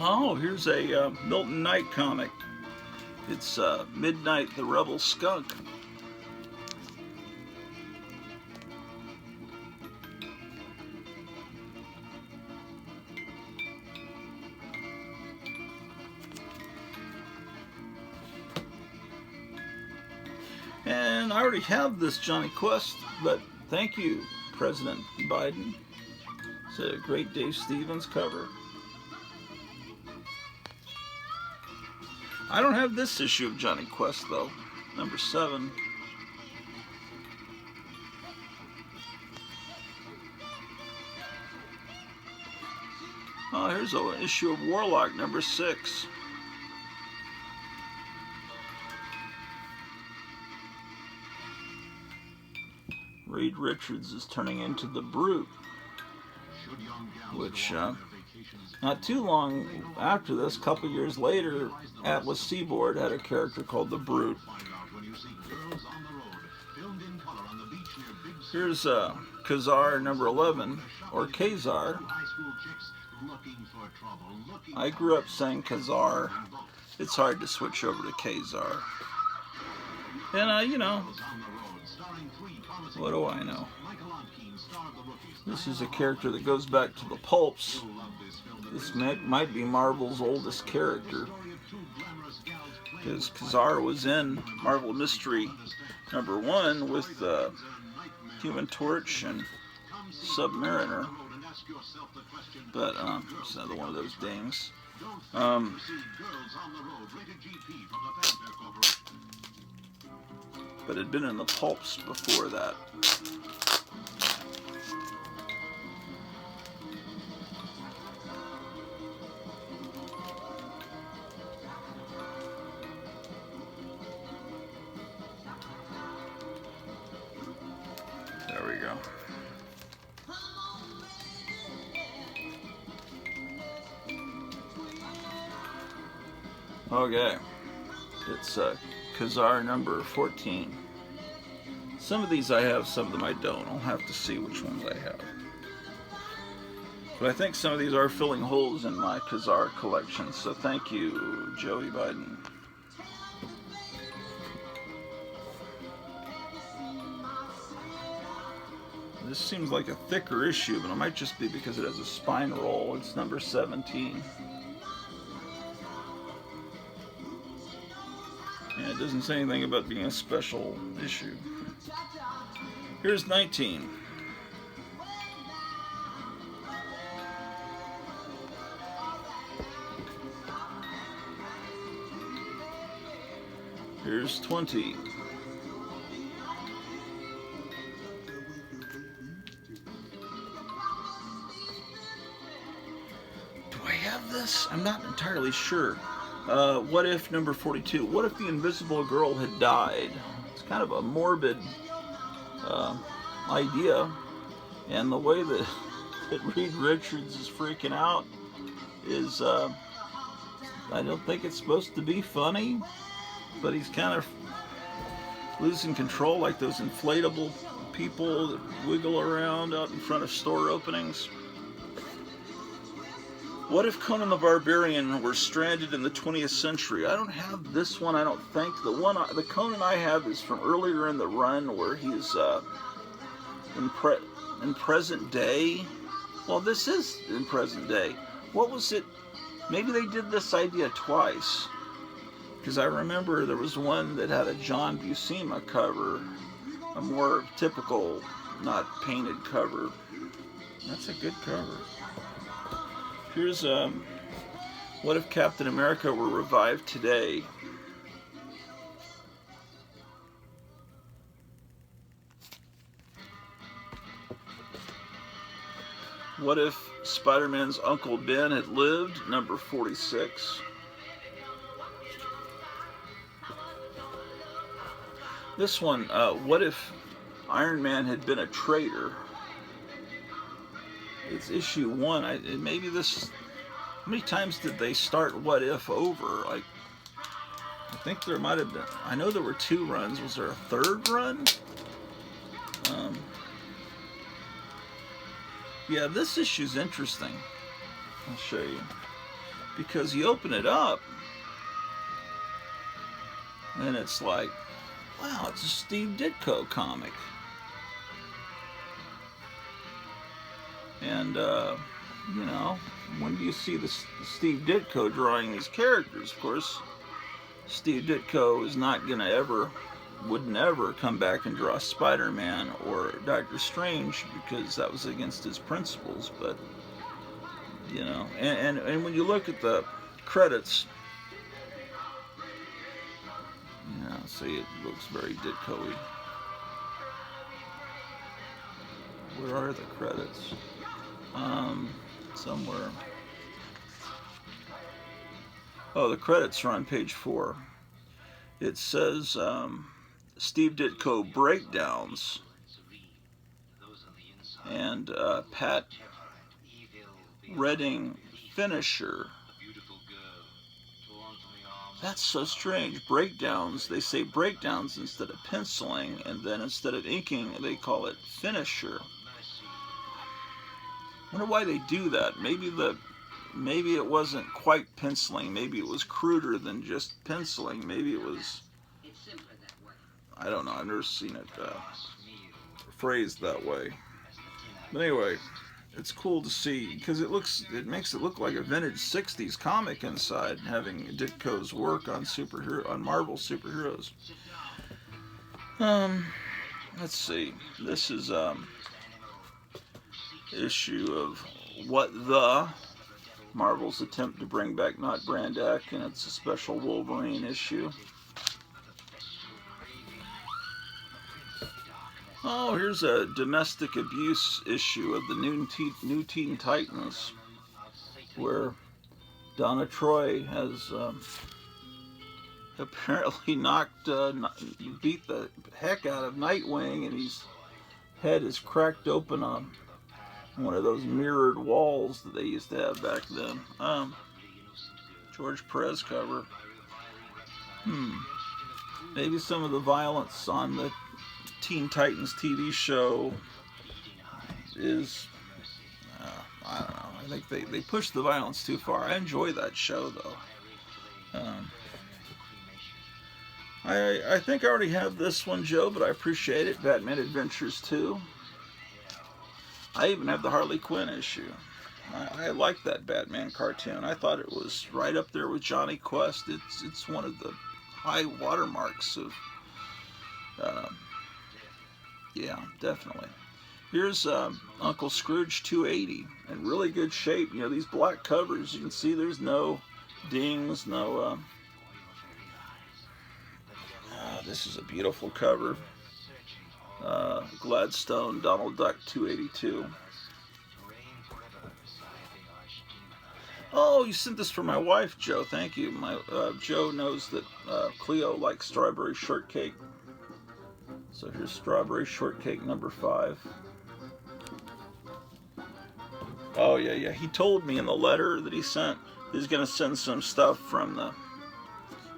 oh, here's a Milton Knight comic. It's Midnight the Rebel Skunk. And I already have this Johnny Quest, but thank you, President Biden. It's a great Dave Stevens cover. I don't have this issue of Johnny Quest, though. Number 7. Oh, here's an issue of Warlock, number 6. Reed Richards is turning into the Brute, which not too long after this, a couple years later, Atlas Seaboard had a character called the Brute. Here's Khazar number 11, or Khazar. I grew up saying Khazar. It's hard to switch over to Khazar. And, you know, what do I know? This is a character that goes back to the pulps. This might be Marvel's oldest character, because Khazar was in Marvel Mystery number 1 with Human Torch and Submariner. But it's another one of those dings. But it had been in the pulps before that. There we go. Okay, it's Khazar number 14. Some of these I have, some of them I don't. I'll have to see which ones I have. But I think some of these are filling holes in my Khazar collection, so thank you, Joey Biden. This seems like a thicker issue, but it might just be because it has a spine roll. It's number 17. And it doesn't say anything about being a special issue. Here's 19. Here's 20. Do I have this? I'm not entirely sure. What if number 42? What if the Invisible Girl had died? It's kind of a morbid idea, and the way that Reed Richards is freaking out is, I don't think it's supposed to be funny, but he's kind of losing control, like those inflatable people that wiggle around out in front of store openings. What if Conan the Barbarian were stranded in the 20th century? I don't have this one, I don't think. The Conan I have is from earlier in the run, where he's in present day. Well, this is in present day. What was it? Maybe they did this idea twice, because I remember there was one that had a John Buscema cover, a more typical, not painted cover. That's a good cover. Here's what if Captain America were revived today? What if Spider-Man's Uncle Ben had lived? Number 46. This one, what if Iron Man had been a traitor? It's issue 1. Maybe this. How many times did they start What If over? Like, I think there might have been. I know there were 2 runs. Was there a 3rd run? Yeah, this issue's interesting. I'll show you. Because you open it up, and it's like, wow, it's a Steve Ditko comic. And, you know, when do you see the Steve Ditko drawing these characters? Of course, Steve Ditko is not going to ever, would never come back and draw Spider-Man or Doctor Strange, because that was against his principles. But, you know, and when you look at the credits, yeah, see, it looks very Ditko-y. Where are the credits? Somewhere. Oh, the credits are on page 4. It says Steve Ditko breakdowns and Pat Redding finisher. That's so strange. Breakdowns, they say breakdowns instead of penciling, and then instead of inking, they call it finisher. I wonder why they do that. Maybe it wasn't quite penciling. Maybe it was cruder than just penciling. Maybe it was, I don't know. I've never seen it phrased that way. But anyway, it's cool to see, because it makes it look like a vintage 60s comic inside, having Ditko's work on Marvel superheroes. Let's see. This is issue of What the Marvel's attempt to bring back Not Brandak, and it's a special Wolverine issue. Oh, here's a domestic abuse issue of the New Teen Titans, where Donna Troy has apparently beat the heck out of Nightwing, and his head is cracked open on one of those mirrored walls that they used to have back then. George Perez cover. Maybe some of the violence on the Teen Titans TV show is, I don't know. I think they pushed the violence too far. I enjoy that show, though. I think I already have this one, Joe, but I appreciate it. Batman Adventures 2. I even have the Harley Quinn issue. I like that Batman cartoon. I thought it was right up there with Johnny Quest. It's one of the high watermarks of, yeah, definitely. Here's Uncle Scrooge 280 in really good shape. You know, these black covers, you can see there's no dings, no... this is a beautiful cover. Gladstone Donald Duck 282. Oh, you sent this for my wife, Joe. Thank you. My Joe knows that Cleo likes strawberry shortcake. So here's strawberry shortcake number 5. Oh, yeah. He told me in the letter that he sent, he's going to send some stuff from the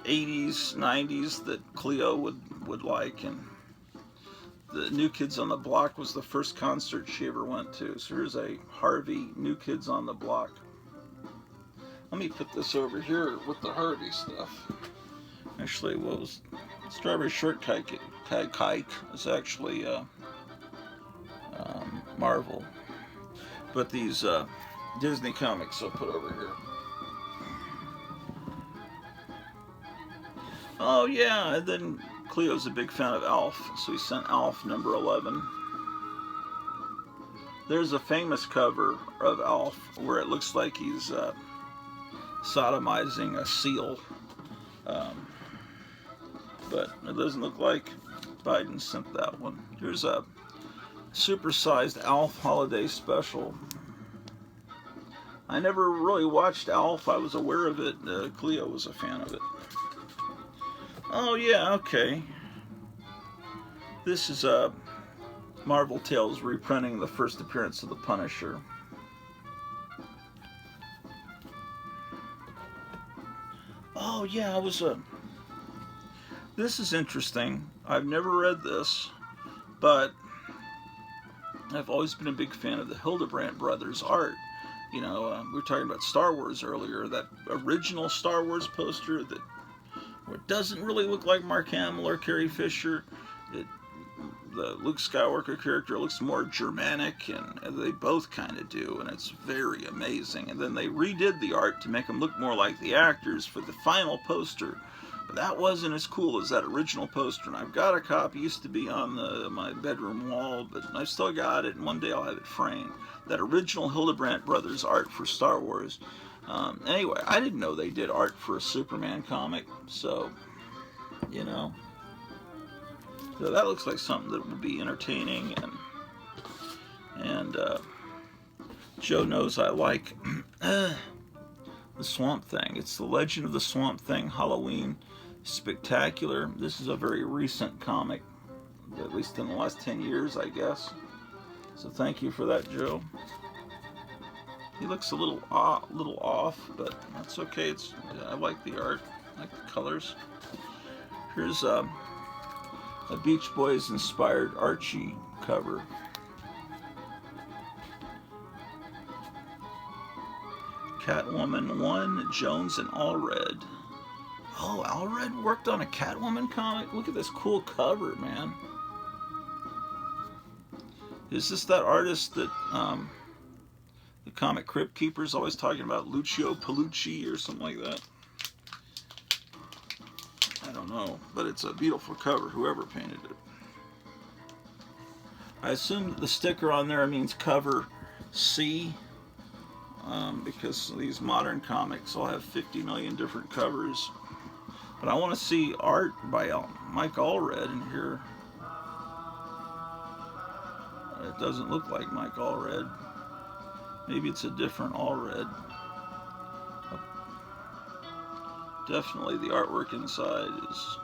80s, 90s that Cleo would like. And the New Kids on the Block was the first concert she ever went to. So here's a Harvey New Kids on the Block. Let me put this over here with the Harvey stuff. Actually, what was Strawberry Shortcake is actually Marvel. But these Disney comics I'll put over here. Oh yeah, and then Cleo's a big fan of Alf, so he sent Alf number 11. There's a famous cover of Alf where it looks like he's sodomizing a seal, but it doesn't look like Biden sent that one. Here's a supersized Alf holiday special. I never really watched Alf. I was aware of it. Cleo was a fan of it. Oh yeah, okay. This is Marvel Tales reprinting the first appearance of the Punisher. Oh yeah, this is interesting. I've never read this, but I've always been a big fan of the Hildebrandt brothers' art. You know, we were talking about Star Wars earlier, that original Star Wars poster that it doesn't really look like Mark Hamill or Carrie Fisher. The Luke Skywalker character looks more Germanic, and they both kind of do, and it's very amazing. And then they redid the art to make them look more like the actors for the final poster. But that wasn't as cool as that original poster, and I've got a copy. It used to be on my bedroom wall, but I've still got it, and one day I'll have it framed. That original Hildebrandt brothers art for Star Wars. Anyway, I didn't know they did art for a Superman comic, so, you know. So that looks like something that would be entertaining, and Joe knows I like the Swamp Thing. It's the Legend of the Swamp Thing Halloween Spectacular. This is a very recent comic, at least in the last 10 years, I guess. So thank you for that, Joe. He looks a little off, but that's okay. I like the art, I like the colors. Here's a Beach Boys inspired Archie cover. Catwoman 1, Jones and Allred. Oh, Allred worked on a Catwoman comic? Look at this cool cover, man. Is this that artist that the comic Crypt Keeper's always talking about, Lucio Palucci or something like that? I don't know, but it's a beautiful cover, whoever painted it. I assume the sticker on there means cover C, because these modern comics all have 50 million different covers. But I want to see art by Mike Allred in here. It doesn't look like Mike Allred. Maybe it's a different Allred. Definitely the artwork inside is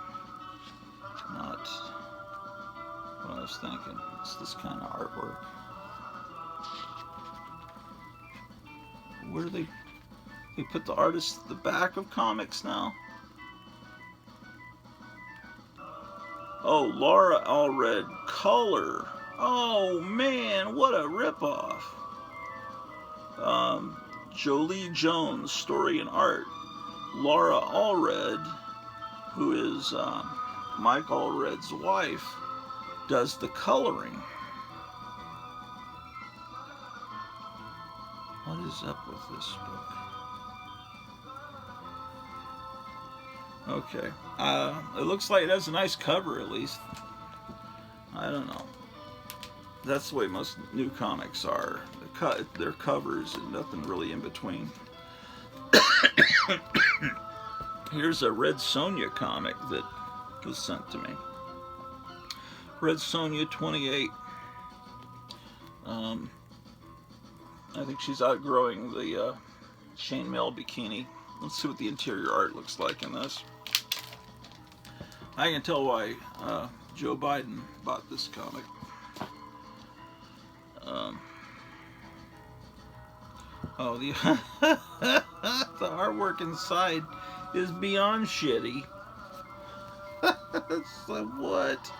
not what I was thinking. It's this kind of artwork. Where do they put the artists at the back of comics now? Oh, Laura Allred color. Oh man, what a ripoff. Jolie Jones, story and art. Laura Allred, who is Mike Allred's wife, does the coloring. What is up with this book? Okay. It looks like it has a nice cover, at least. I don't know. That's the way most new comics are. They're covers and nothing really in between. Here's a Red Sonja comic that was sent to me. Red Sonja 28. I think she's outgrowing the chainmail bikini. Let's see what the interior art looks like in this. I can tell why Joe Biden bought this comic. Oh, the the artwork inside is beyond shitty. It's like, what?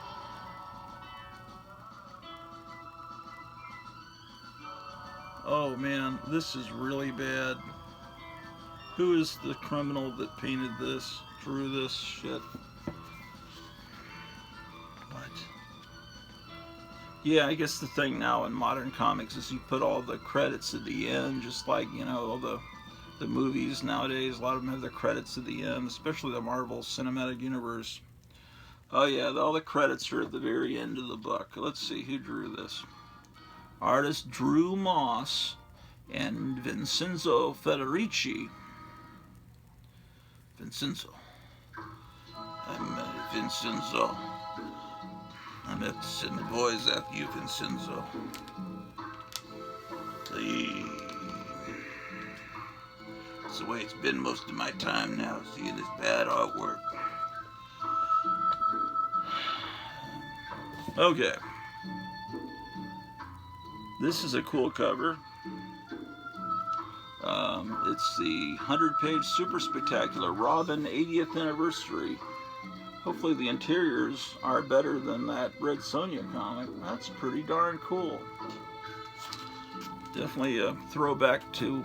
Oh man, this is really bad. Who is the criminal that painted this, drew this shit? What? Yeah, I guess the thing now in modern comics is you put all the credits at the end, just like, you know, all the movies nowadays. A lot of them have their credits at the end, especially the Marvel Cinematic Universe. Oh yeah, all the credits are at the very end of the book. Let's see, who drew this? Artist Drew Moss and Vincenzo Federici. Vincenzo. I'm Vincenzo. I'm at to send the boys after you, Vincenzo. It's the way it's been most of my time now, seeing this bad artwork. Okay. This is a cool cover. It's the 100-page Super Spectacular Robin 80th Anniversary. Hopefully the interiors are better than that Red Sonja comic. That's pretty darn cool. Definitely a throwback to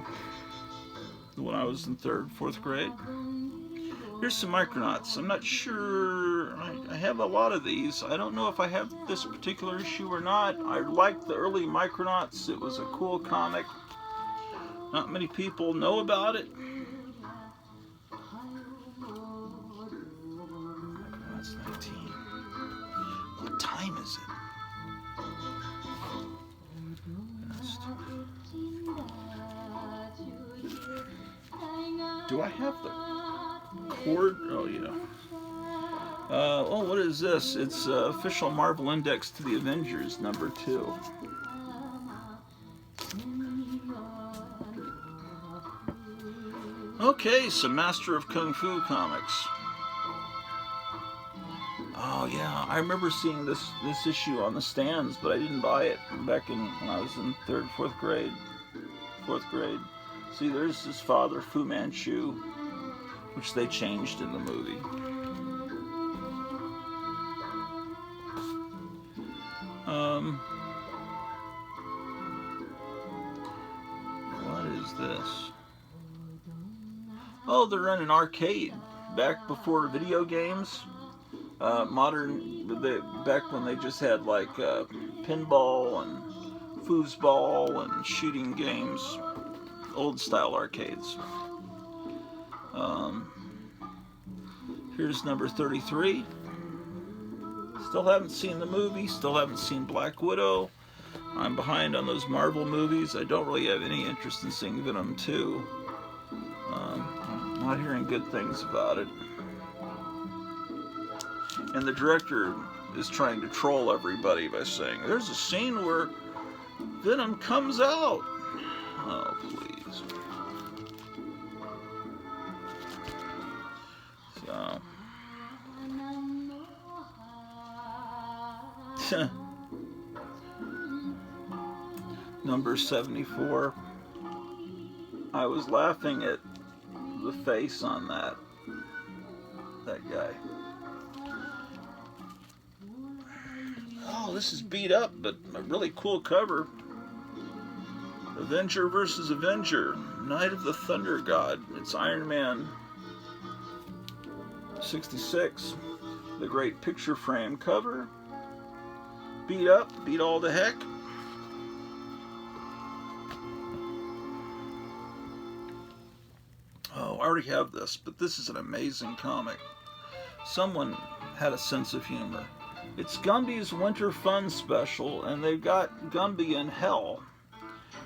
when I was in 3rd, 4th grade. Here's some Micronauts. I'm not sure. I have a lot of these. I don't know if I have this particular issue or not. I liked the early Micronauts. It was a cool comic. Not many people know about it. That's 19. What time is it? Do I have the cord? Oh, yeah. Oh, what is this? It's official Marvel Index to the Avengers, #2. Okay, some Master of Kung Fu comics. Oh yeah, I remember seeing this issue on the stands, but I didn't buy it back when I was in 3rd, 4th grade. 4th grade. See, there's his father, Fu Manchu, which they changed in the movie. What is this? Oh, they're in an arcade back before video games. Back when they just had like pinball and foosball and shooting games, old style arcades. Here's number 33. Still haven't seen the movie, still haven't seen Black Widow. I'm behind on those Marvel movies. I don't really have any interest in seeing Venom 2. I'm not hearing good things about it. And the director is trying to troll everybody by saying, there's a scene where Venom comes out. Oh, please. So. Number 74. I was laughing at the face on that guy. Oh, this is beat up, but a really cool cover. Avenger versus Avenger, Night of the Thunder God. It's Iron Man 66. The great picture frame cover. Beat up, beat all to heck. Oh, I already have this, but this is an amazing comic. someone had a sense of humor. It's Gumby's Winter Fun Special, and they've got Gumby in hell.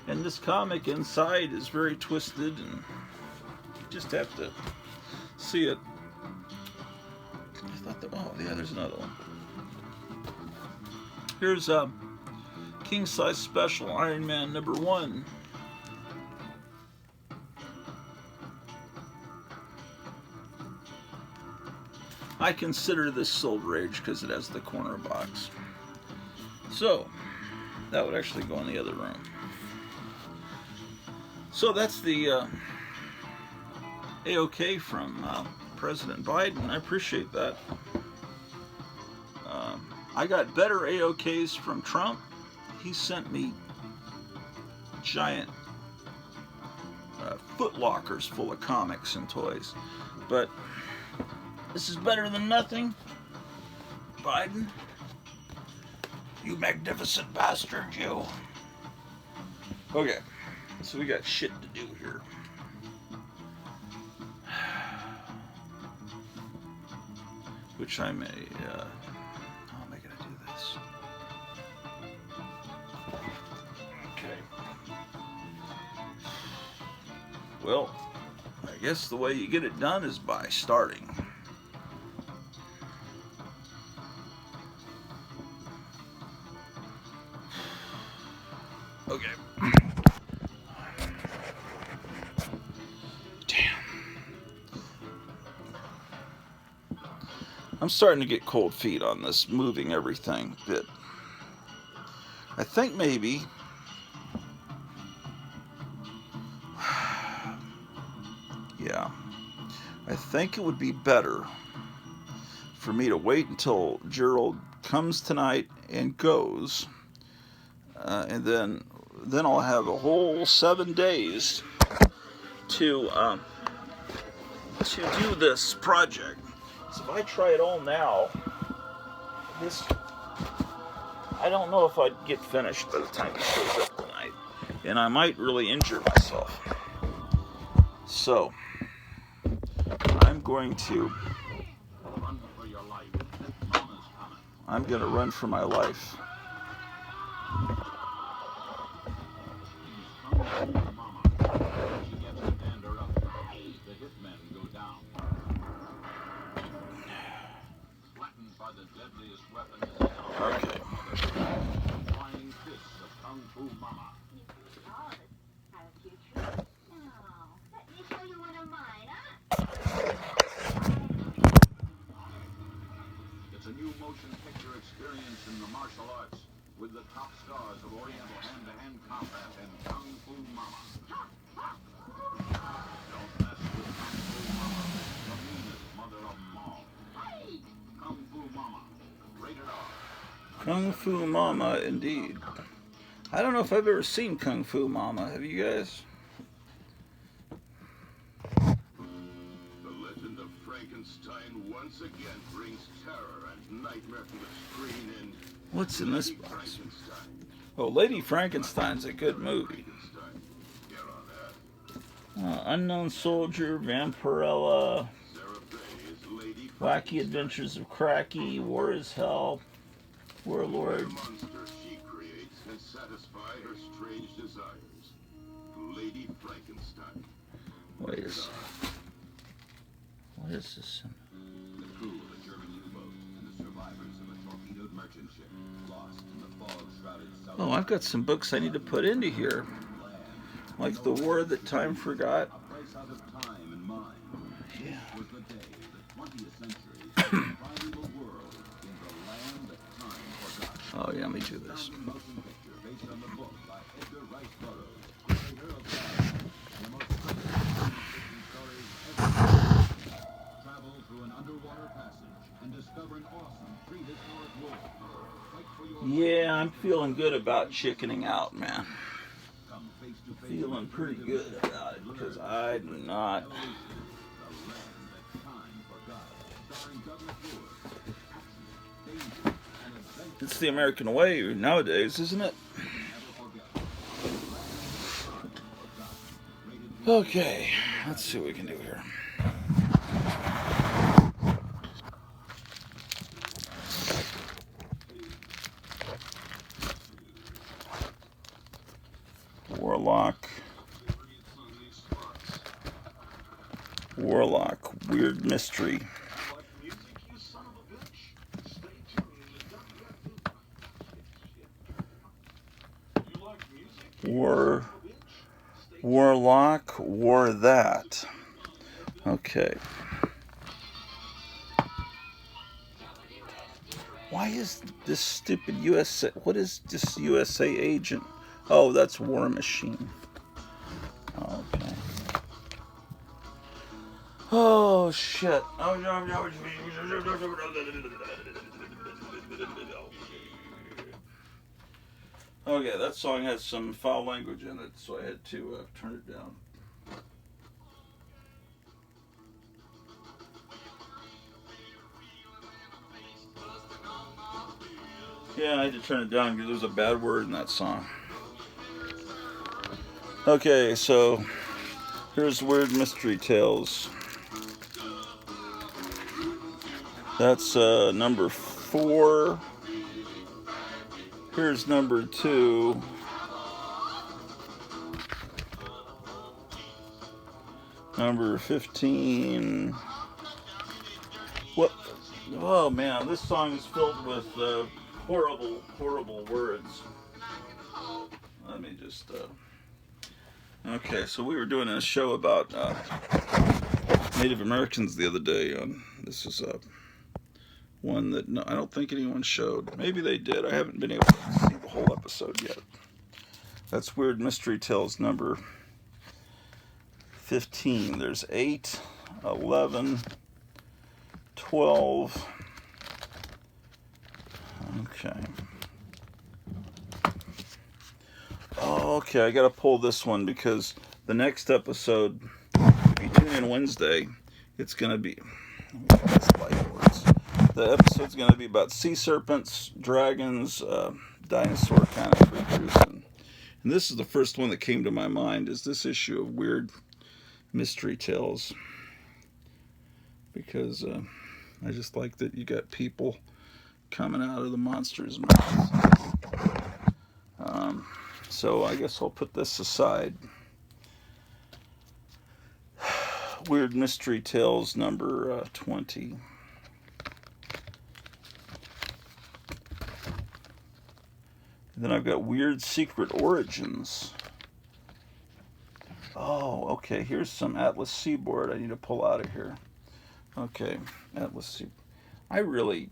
And this comic inside is very twisted, and you just have to see it. I thought that, oh yeah, there's another one. Here's a king size special Iron Man #1. I consider this Silver Age because it has the corner box. So, that would actually go in the other room. So that's the AOK from President Biden. I appreciate that. I got better AOKs from Trump. He sent me giant foot lockers full of comics and toys. But this is better than nothing. Biden, you magnificent bastard, you. Okay, so we got shit to do here. Which I may, how am I gonna do this? Okay. Well, I guess the way you get it done is by starting. Okay. Damn. I'm starting to get cold feet on this moving everything bit. I think maybe yeah. I think it would be better for me to wait until Gerald comes tonight and goes. And then I'll have a whole 7 days to do this project. So if I try it all now, I don't know if I'd get finished by the time he shows up tonight, and I might really injure myself. So I'm going to run for my life. Okay. It's a new motion picture experience in the martial arts with the top stars of Oriental hand-to-hand combat and Kung Fu Mama. Don't mess with Kung Fu Mama, the meanest mother of them all. Kung Fu Mama, rated R. Kung Fu Mama, indeed. I don't know if I've ever seen Kung Fu Mama. Have you guys? The legend of Frankenstein once again brings terror and nightmare to the screen in What's in this box? Oh, Lady Frankenstein's a good movie. Unknown Soldier, Vampirella, Wacky Adventures of Cracky, War is Hell, Warlord. She creates and satisfy her strange desires. Lady Frankenstein. Wait a second. What is this? The crew of a German U-boat and the survivors of a torpedoed merchant ship lost in the fog-shrouded south. Oh, I've got some books I need to put into here. Like The War That Time Forgot. A place out of time and mind. Yeah. This was the day the 20th century finding the world in the land that time forgot. Oh yeah, let me do this. Motion picture based on the book by Edgar Rice Burroughs, creator of Batman, the most fascinating stories ever. Travel through an underwater passage and discover an awesome prehistoric world. Fight for your Yeah, I'm feeling good about chickening out, man. come face to face Feeling pretty good about it because I do not. the land that time forgot. Starring Douglas Stewart. Action, danger, and adventure. It's the American way nowadays, isn't it? Okay, let's see what we can do here. Warlock. Weird Mystery. Warlock, War That. Okay. Why is this stupid USA... What is this USA agent? Oh, that's War Machine. Okay. Oh, shit. Okay, that song has some foul language in it, so I had to turn it down. Yeah, I had to turn it down because there's a bad word in that song. Okay, so here's Weird Mystery Tales. That's number 4. Here's number 2. Number 15. What? Oh man, this song is filled with horrible, horrible words. Let me just... Okay, so we were doing a show about Native Americans the other day. This is one that I don't think anyone showed. Maybe they did. I haven't been able to see the whole episode yet. That's Weird Mystery Tales number 15. There's 8, 11, 12. Okay. Oh, okay, I gotta pull this one because the next episode, if you tune in Wednesday, it's gonna be... The episode's going to be about sea serpents, dragons, dinosaur kind of creatures. And this is the first one that came to my mind, is this issue of Weird Mystery Tales. Because I just like that you got people coming out of the monster's mouth. So I guess I'll put this aside. Weird Mystery Tales number 20. And then I've got Weird Secret Origins. Oh, okay. Here's some Atlas Seaboard I need to pull out of here. Okay, Atlas Seaboard. I really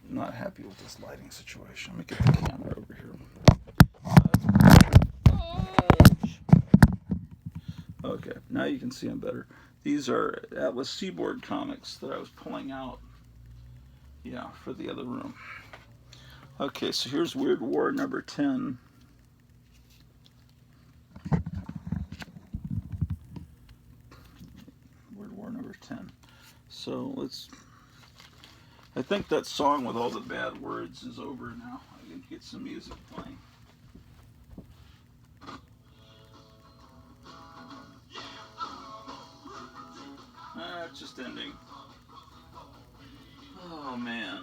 am not happy with this lighting situation. Let me get the camera over here. Okay, now you can see them better. These are Atlas Seaboard comics that I was pulling out, yeah, for the other room. Okay, so here's Weird War number 10. Weird War number 10. So let's... I think that song with all the bad words is over now. I can get some music playing. It's just ending. Oh, man.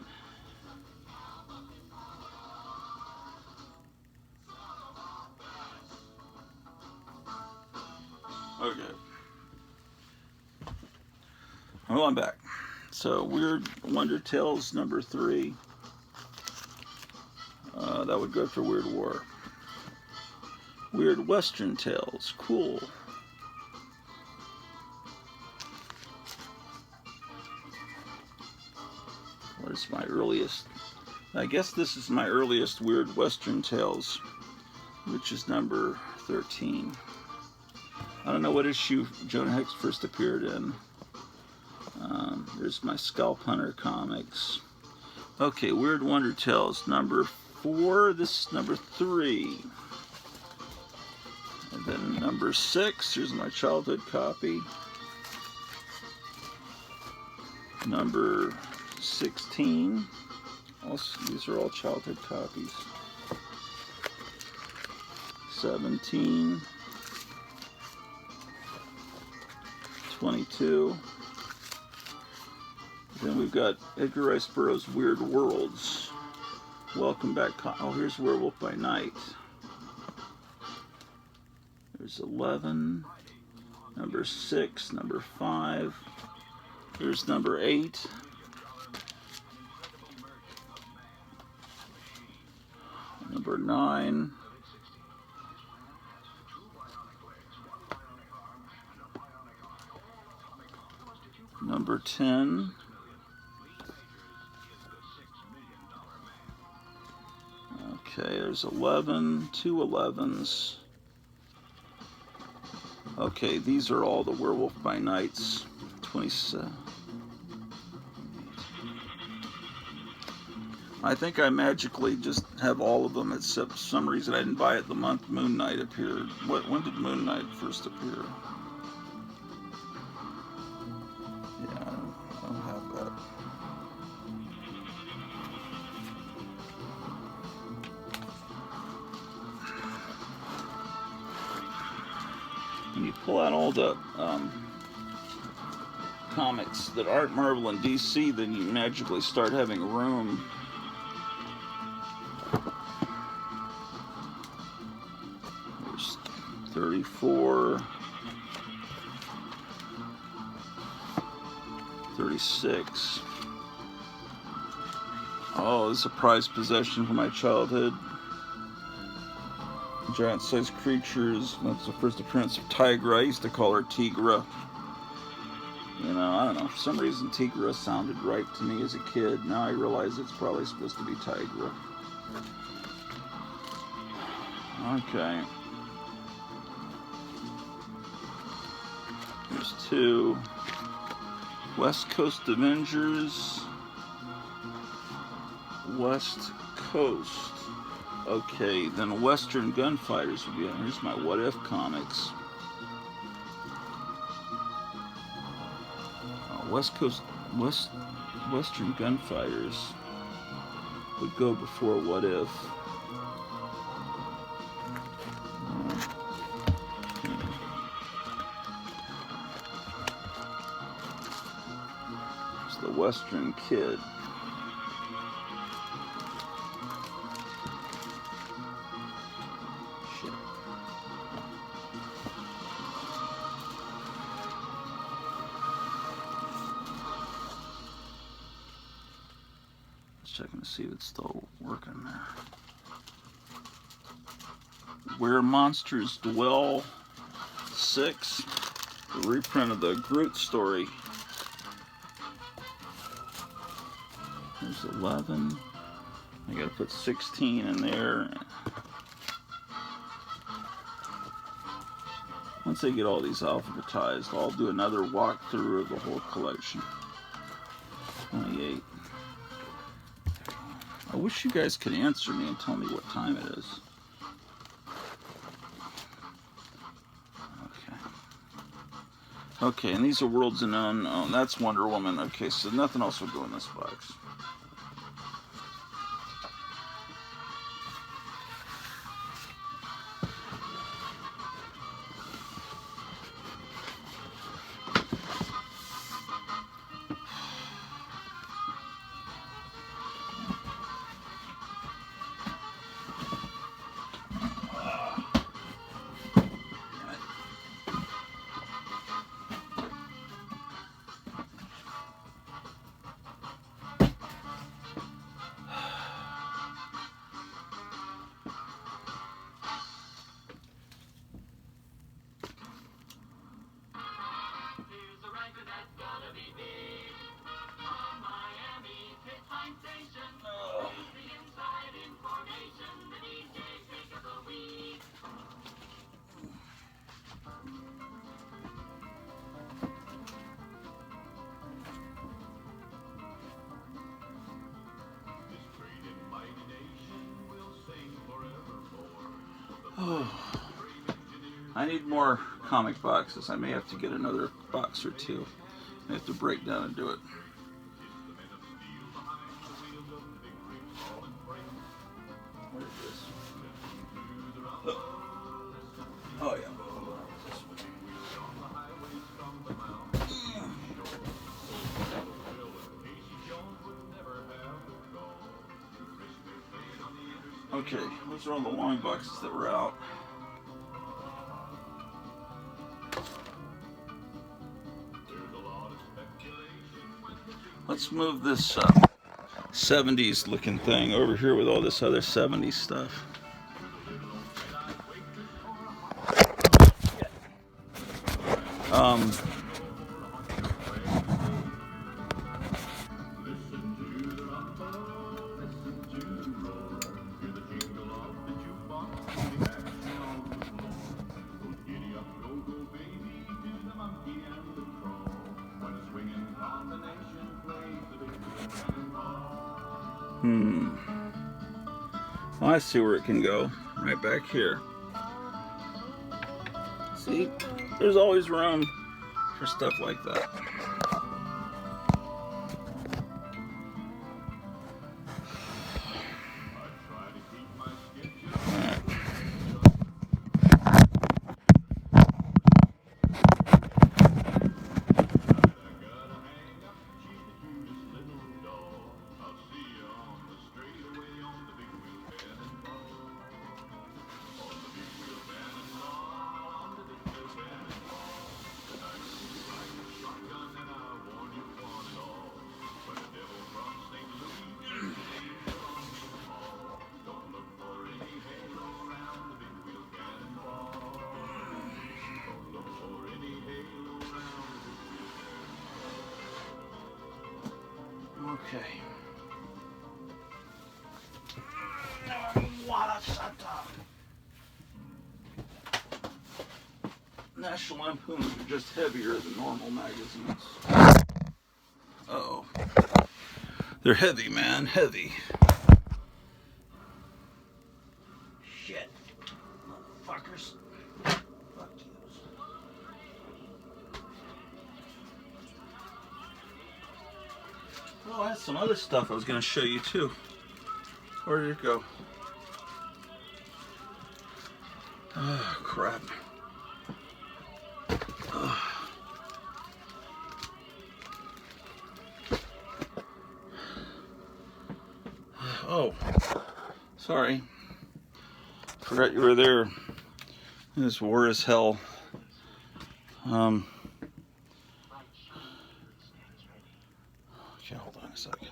Okay. Well, I'm back. So, Weird Wonder Tales number 3. That would go for Weird War. Weird Western Tales. Cool. Where's my earliest? I guess this is my earliest Weird Western Tales, which is number 13. I don't know what issue Jonah Hex first appeared in. There's my Scalp Hunter comics. Okay, Weird Wonder Tales number 4. This is number 3. And then number 6. Here's my childhood copy. Number 16. Also, these are all childhood copies. 17. 22. Then we've got Edgar Rice Burroughs' Weird Worlds. Welcome back. Oh, here's Werewolf by Night. There's 11. Number 6. Number 5. Here's number 8. Number 9. Number 10. Okay, there's 11, 2 11s. Okay, these are all the Werewolf by Nights. 27. I think I magically just have all of them, except for some reason I didn't buy it the month Moon Knight appeared. When did Moon Knight first appear? Yeah, I don't have that. When you pull out all the comics that aren't Marvel and DC, then you magically start having room. There's 34, 36. Oh, this is a prized possession from my childhood. Giant-sized creatures. That's the first appearance of Tigra. I used to call her Tigra. You know, I don't know. For some reason, Tigra sounded right to me as a kid. Now I realize it's probably supposed to be Tigra. Okay. There's 2. West Coast Avengers. West Coast. Okay, then Western Gunfighters would be on. Here's my What If comics. West Coast, Western Gunfighters would go before What If. It's the Western Kid. Checking to see if it's still working there. Where Monsters Dwell 6, the reprint of the Groot story. There's 11. I gotta put 16 in there. Once I get all these alphabetized, I'll do another walkthrough of the whole collection. 28. I wish you guys could answer me and tell me what time it is. Okay. Okay, and these are Worlds Unknown. Oh, that's Wonder Woman. Okay, so nothing else will go in this box. I need more comic boxes. I may have to get another box or two. I have to break down and do it. What is this? Oh yeah. Okay, those are all the long boxes that were out. let's move this 70s looking thing over here with all this other 70s stuff. Well, I see where it can go. Right back here. See? There's always room for stuff like that. Okay. National Lampoons are just heavier than normal magazines. Uh-oh. They're heavy, man. Heavy. Shit. Motherfuckers. Fuck yous. Oh, I had some other stuff I was going to show you, too. Where did it go? Oh, crap. Oh, sorry. Forgot you were there. This war is hell. Okay, hold on a second.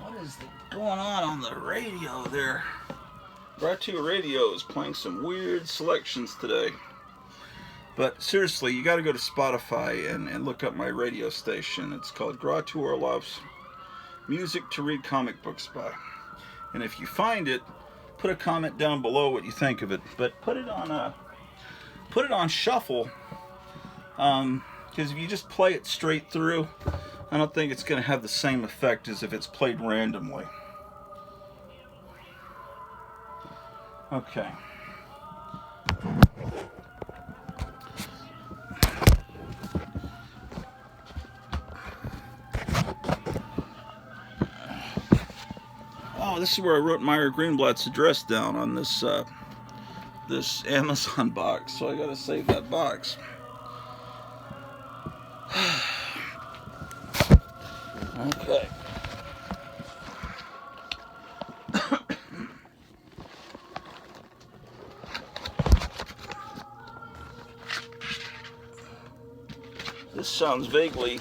What is going on the radio there? Brought to you Radio is playing some weird selections today. But seriously, you got to go to Spotify and look up my radio station. It's called Gratu Orlov's Music to Read Comic Books By. And if you find it, put a comment down below what you think of it. But put it on shuffle, because if you just play it straight through, I don't think it's going to have the same effect as if it's played randomly. Okay. Oh, this is where I wrote Meyer Greenblatt's address down on this this Amazon box, so I gotta save that box. Okay. This sounds vaguely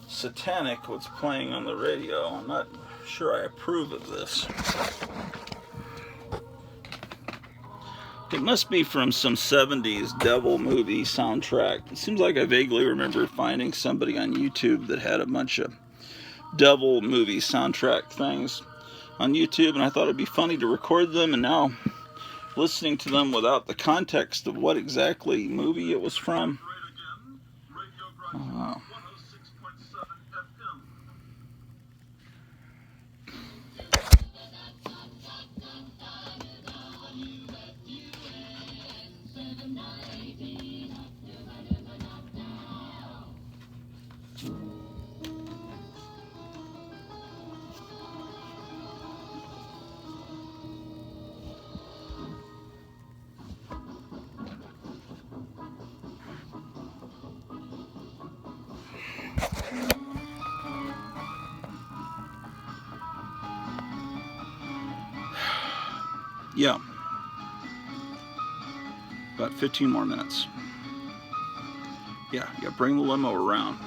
satanic, what's playing on the radio. I'm not sure I approve of this. It must be from some 70s devil movie soundtrack. It seems like I vaguely remember finding somebody on YouTube that had a bunch of devil movie soundtrack things on YouTube, and I thought it'd be funny to record them, and now listening to them without the context of what exactly movie it was from. Yeah. About 15 more minutes. Yeah, bring the limo around.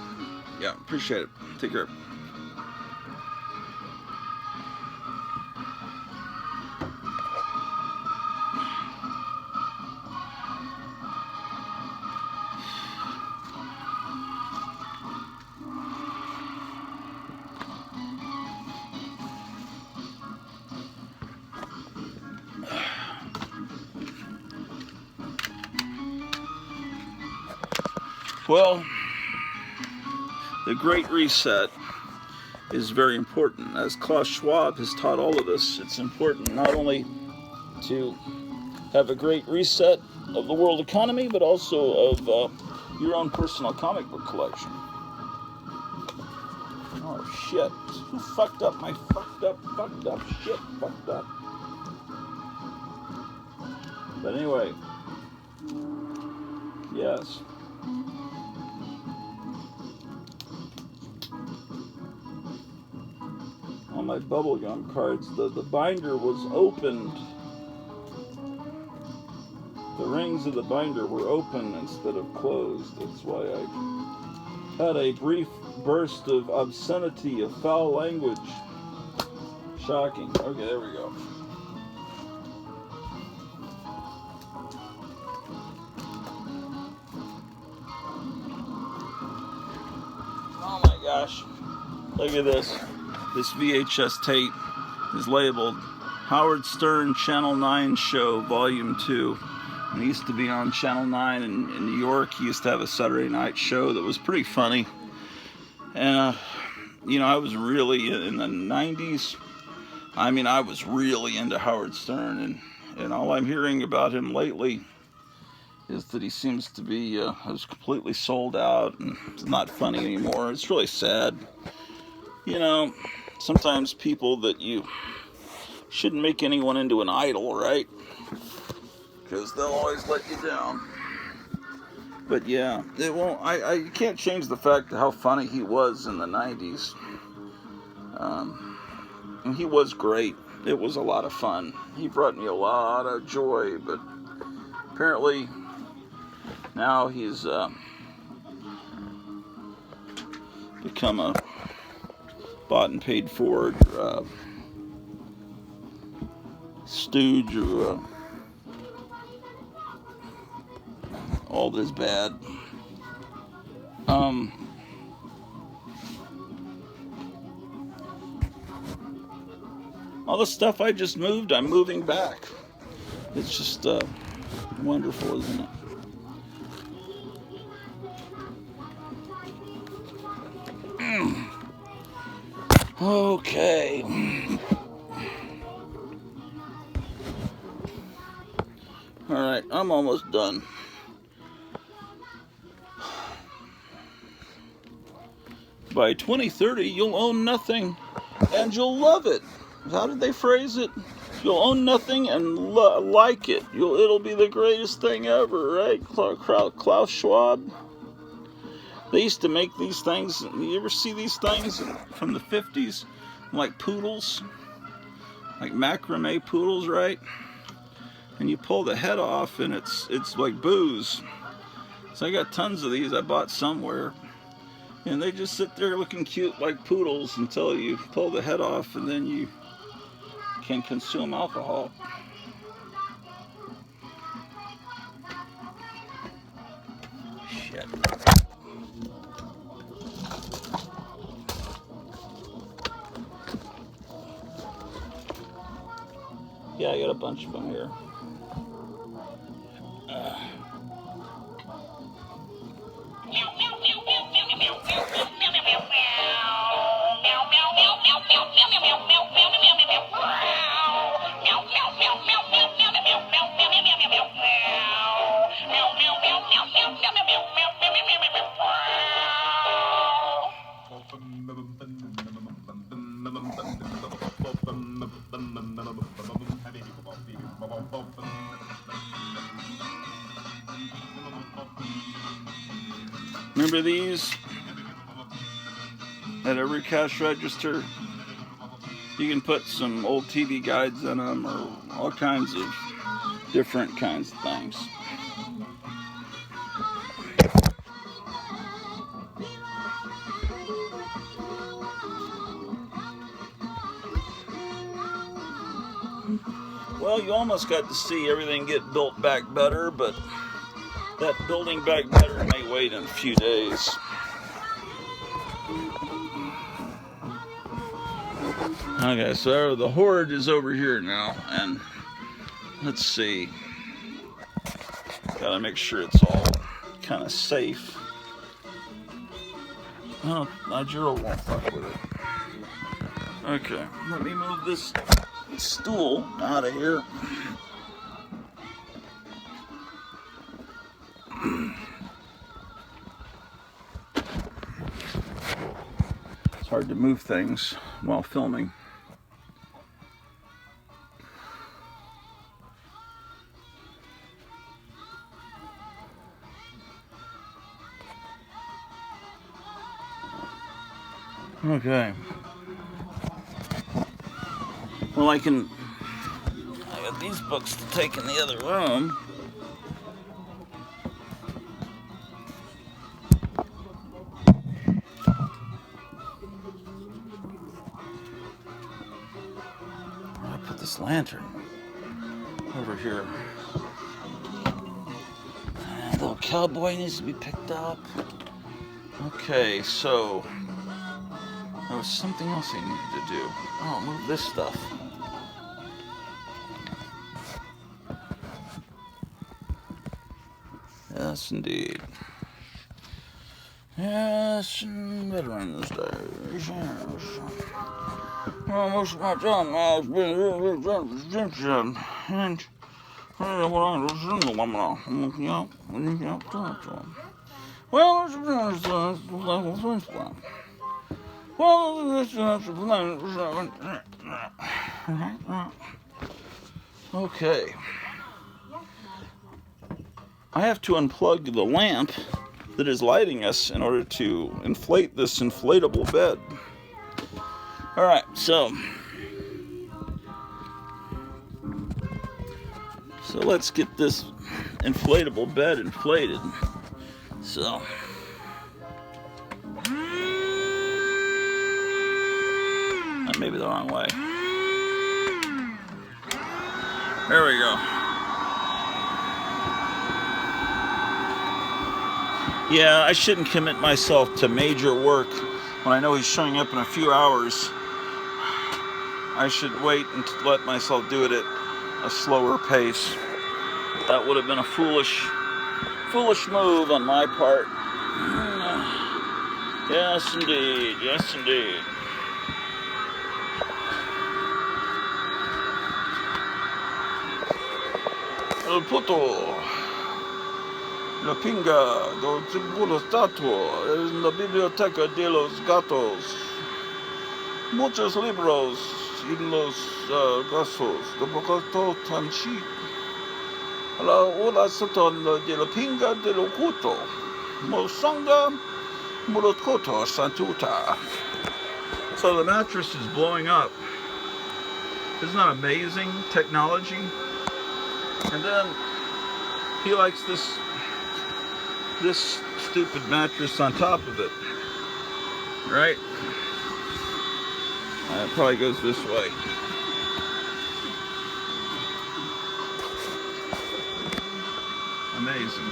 Yeah, appreciate it. Take care. Well, the Great Reset is very important. As Klaus Schwab has taught all of us, it's important not only to have a great reset of the world economy, but also of your own personal comic book collection. Oh shit, who fucked up my fucked up shit, fucked up. But anyway, yes. On my bubblegum cards, the binder was opened. The rings of the binder were open instead of closed. That's why I had a brief burst of obscenity, of foul language. Shocking. Okay, there we go. Oh my gosh. Look at this. This VHS tape is labeled Howard Stern Channel 9 Show Volume 2. And he used to be on Channel 9 in New York. He used to have a Saturday night show that was pretty funny. And, you know, I was really in the 90s. I mean, I was really into Howard Stern. And all I'm hearing about him lately is that he seems to be was completely sold out and it's not funny anymore. It's really sad. You know, sometimes people that you shouldn't make anyone into an idol, right? Because they'll always let you down. But yeah, it won't. I can't change the fact of how funny he was in the 90s. And he was great. It was a lot of fun. He brought me a lot of joy, but apparently now he's become a bought and paid for stooge or all this bad. All the stuff I just moved, I'm moving back. It's just wonderful, isn't it? Okay. Alright, I'm almost done. By 2030, you'll own nothing and you'll love it. How did they phrase it? You'll own nothing and like it. It'll be the greatest thing ever, right? Klaus Schwab. They used to make these things. You ever see these things from the 50s? Like poodles. Like macrame poodles, right? And you pull the head off and it's like booze. So I got tons of these I bought somewhere. And they just sit there looking cute like poodles until you pull the head off and then you can consume alcohol. Shit. Yeah, I got a bunch of them here. Remember these? At every cash register, you can put some old TV guides in them or all kinds of different kinds of things. Well, you almost got to see everything get built back better, but that building back better may wait in a few days. Okay, so the horde is over here now, and let's see. Gotta make sure it's all kind of safe. Oh, Nigel won't fuck with it. Okay, let me move this stool out of here. It's hard to move things while filming. Okay. Well, I got these books to take in the other room. I put this lantern over here. And the little cowboy needs to be picked up. Okay, so there was something else I needed to do. Oh, move this stuff. Yes, indeed. Yes, Veterans Day. Yes. Well, most of my time I've been and okay. I have to unplug the lamp that is lighting us in order to inflate this inflatable bed. Alright, so let's get this inflatable bed inflated. So maybe the wrong way. There we go. Yeah, I shouldn't commit myself to major work when I know he's showing up in a few hours. I should wait and let myself do it at a slower pace. That would have been a foolish move on my part. Yes, indeed. Yes, indeed. El puto, la pinga, do seguro statua, en la biblioteca de los gatos. Muchos libros en los gasos, de bocato tan chic. La hora satan de la pinga de lo puto, mosanga, mulokoto santuta. So the mattress is blowing up. Isn't that amazing technology? And then he likes this stupid mattress on top of it, right? It probably goes this way. Amazing.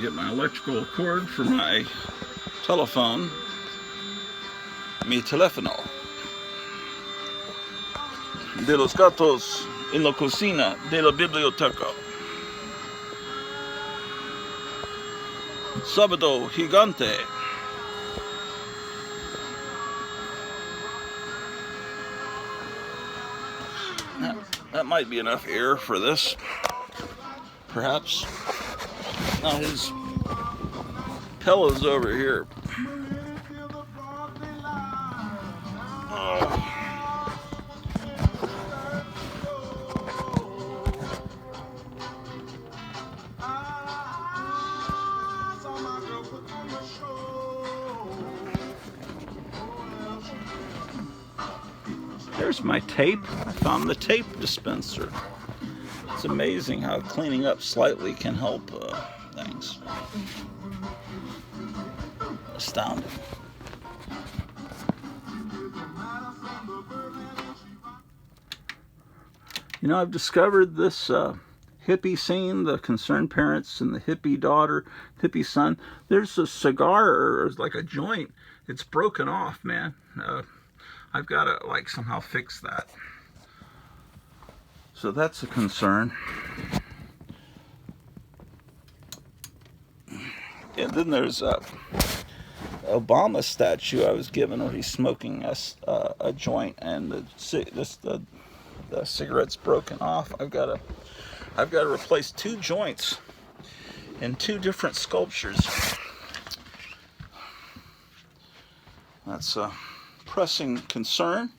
Get my electrical cord for my telephone. Mi teléfono. De los gatos en la cocina de la biblioteca. Sábado Gigante. That might be enough air for this, perhaps. Now his pillow's over here. There's my tape. I found the tape dispenser. It's amazing how cleaning up slightly can help things. Astounding. You know, I've discovered this hippie scene, the concerned parents and the hippie daughter, hippie son. There's a cigar, or like a joint. It's broken off, man. I've got to like somehow fix that. So that's a concern. And then there's a Obama statue I was given where he's smoking a joint, and the cigarette's broken off. I've got to replace 2 joints in 2 different sculptures. That's a pressing concern.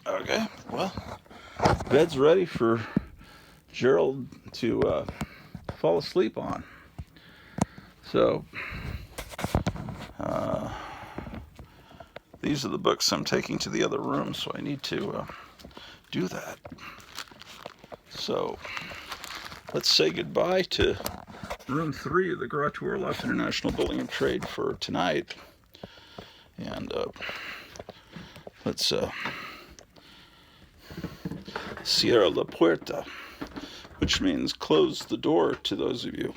Okay, well, bed's ready for Gerald to fall asleep on. So, these are the books I'm taking to the other room, so I need to do that. So, let's say goodbye to room 3 of the Garage Orloff International Building and Trade for tonight. And let's cierra la puerta, which means close the door to those of you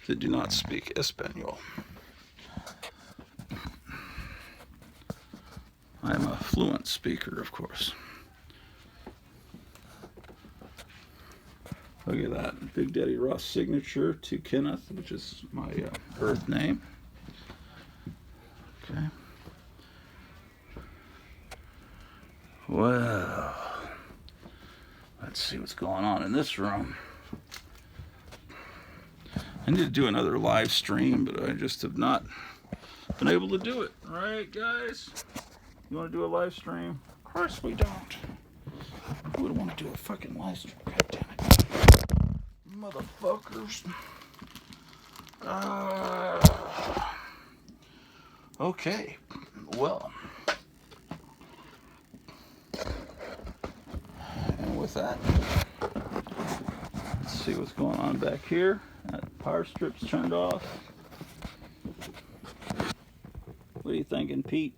that do not speak Espanol. I am a fluent speaker, of course. Look at that. Big Daddy Ross signature to Kenneth, which is my Earth name. Okay. Well, let's see what's going on in this room. I need to do another live stream, but I just have not been able to do it. Right, guys? You want to do a live stream? Of course we don't. Who would want to do a fucking live stream? God damn it. Motherfuckers. Okay. Well. And with that, let's see what's going on back here. That power strip's turned off. What are you thinking, Pete?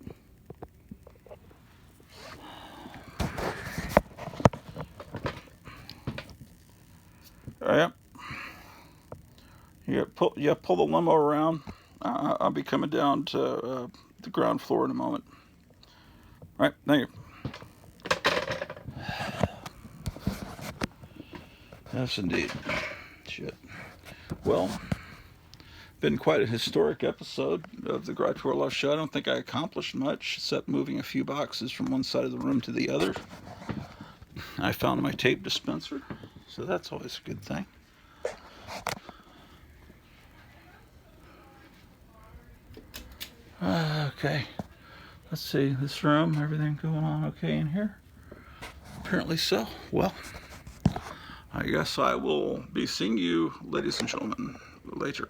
Yep. Yeah, pull the limo around. I'll be coming down to the ground floor in a moment. All right, thank you. Yes, indeed. Shit. Well, been quite a historic episode of the Garage Orloff Show. I don't think I accomplished much except moving a few boxes from one side of the room to the other. I found my tape dispenser, so that's always a good thing. Okay, let's see, this room, everything going on okay in here? Apparently so. Well, I guess I will be seeing you, ladies and gentlemen, later.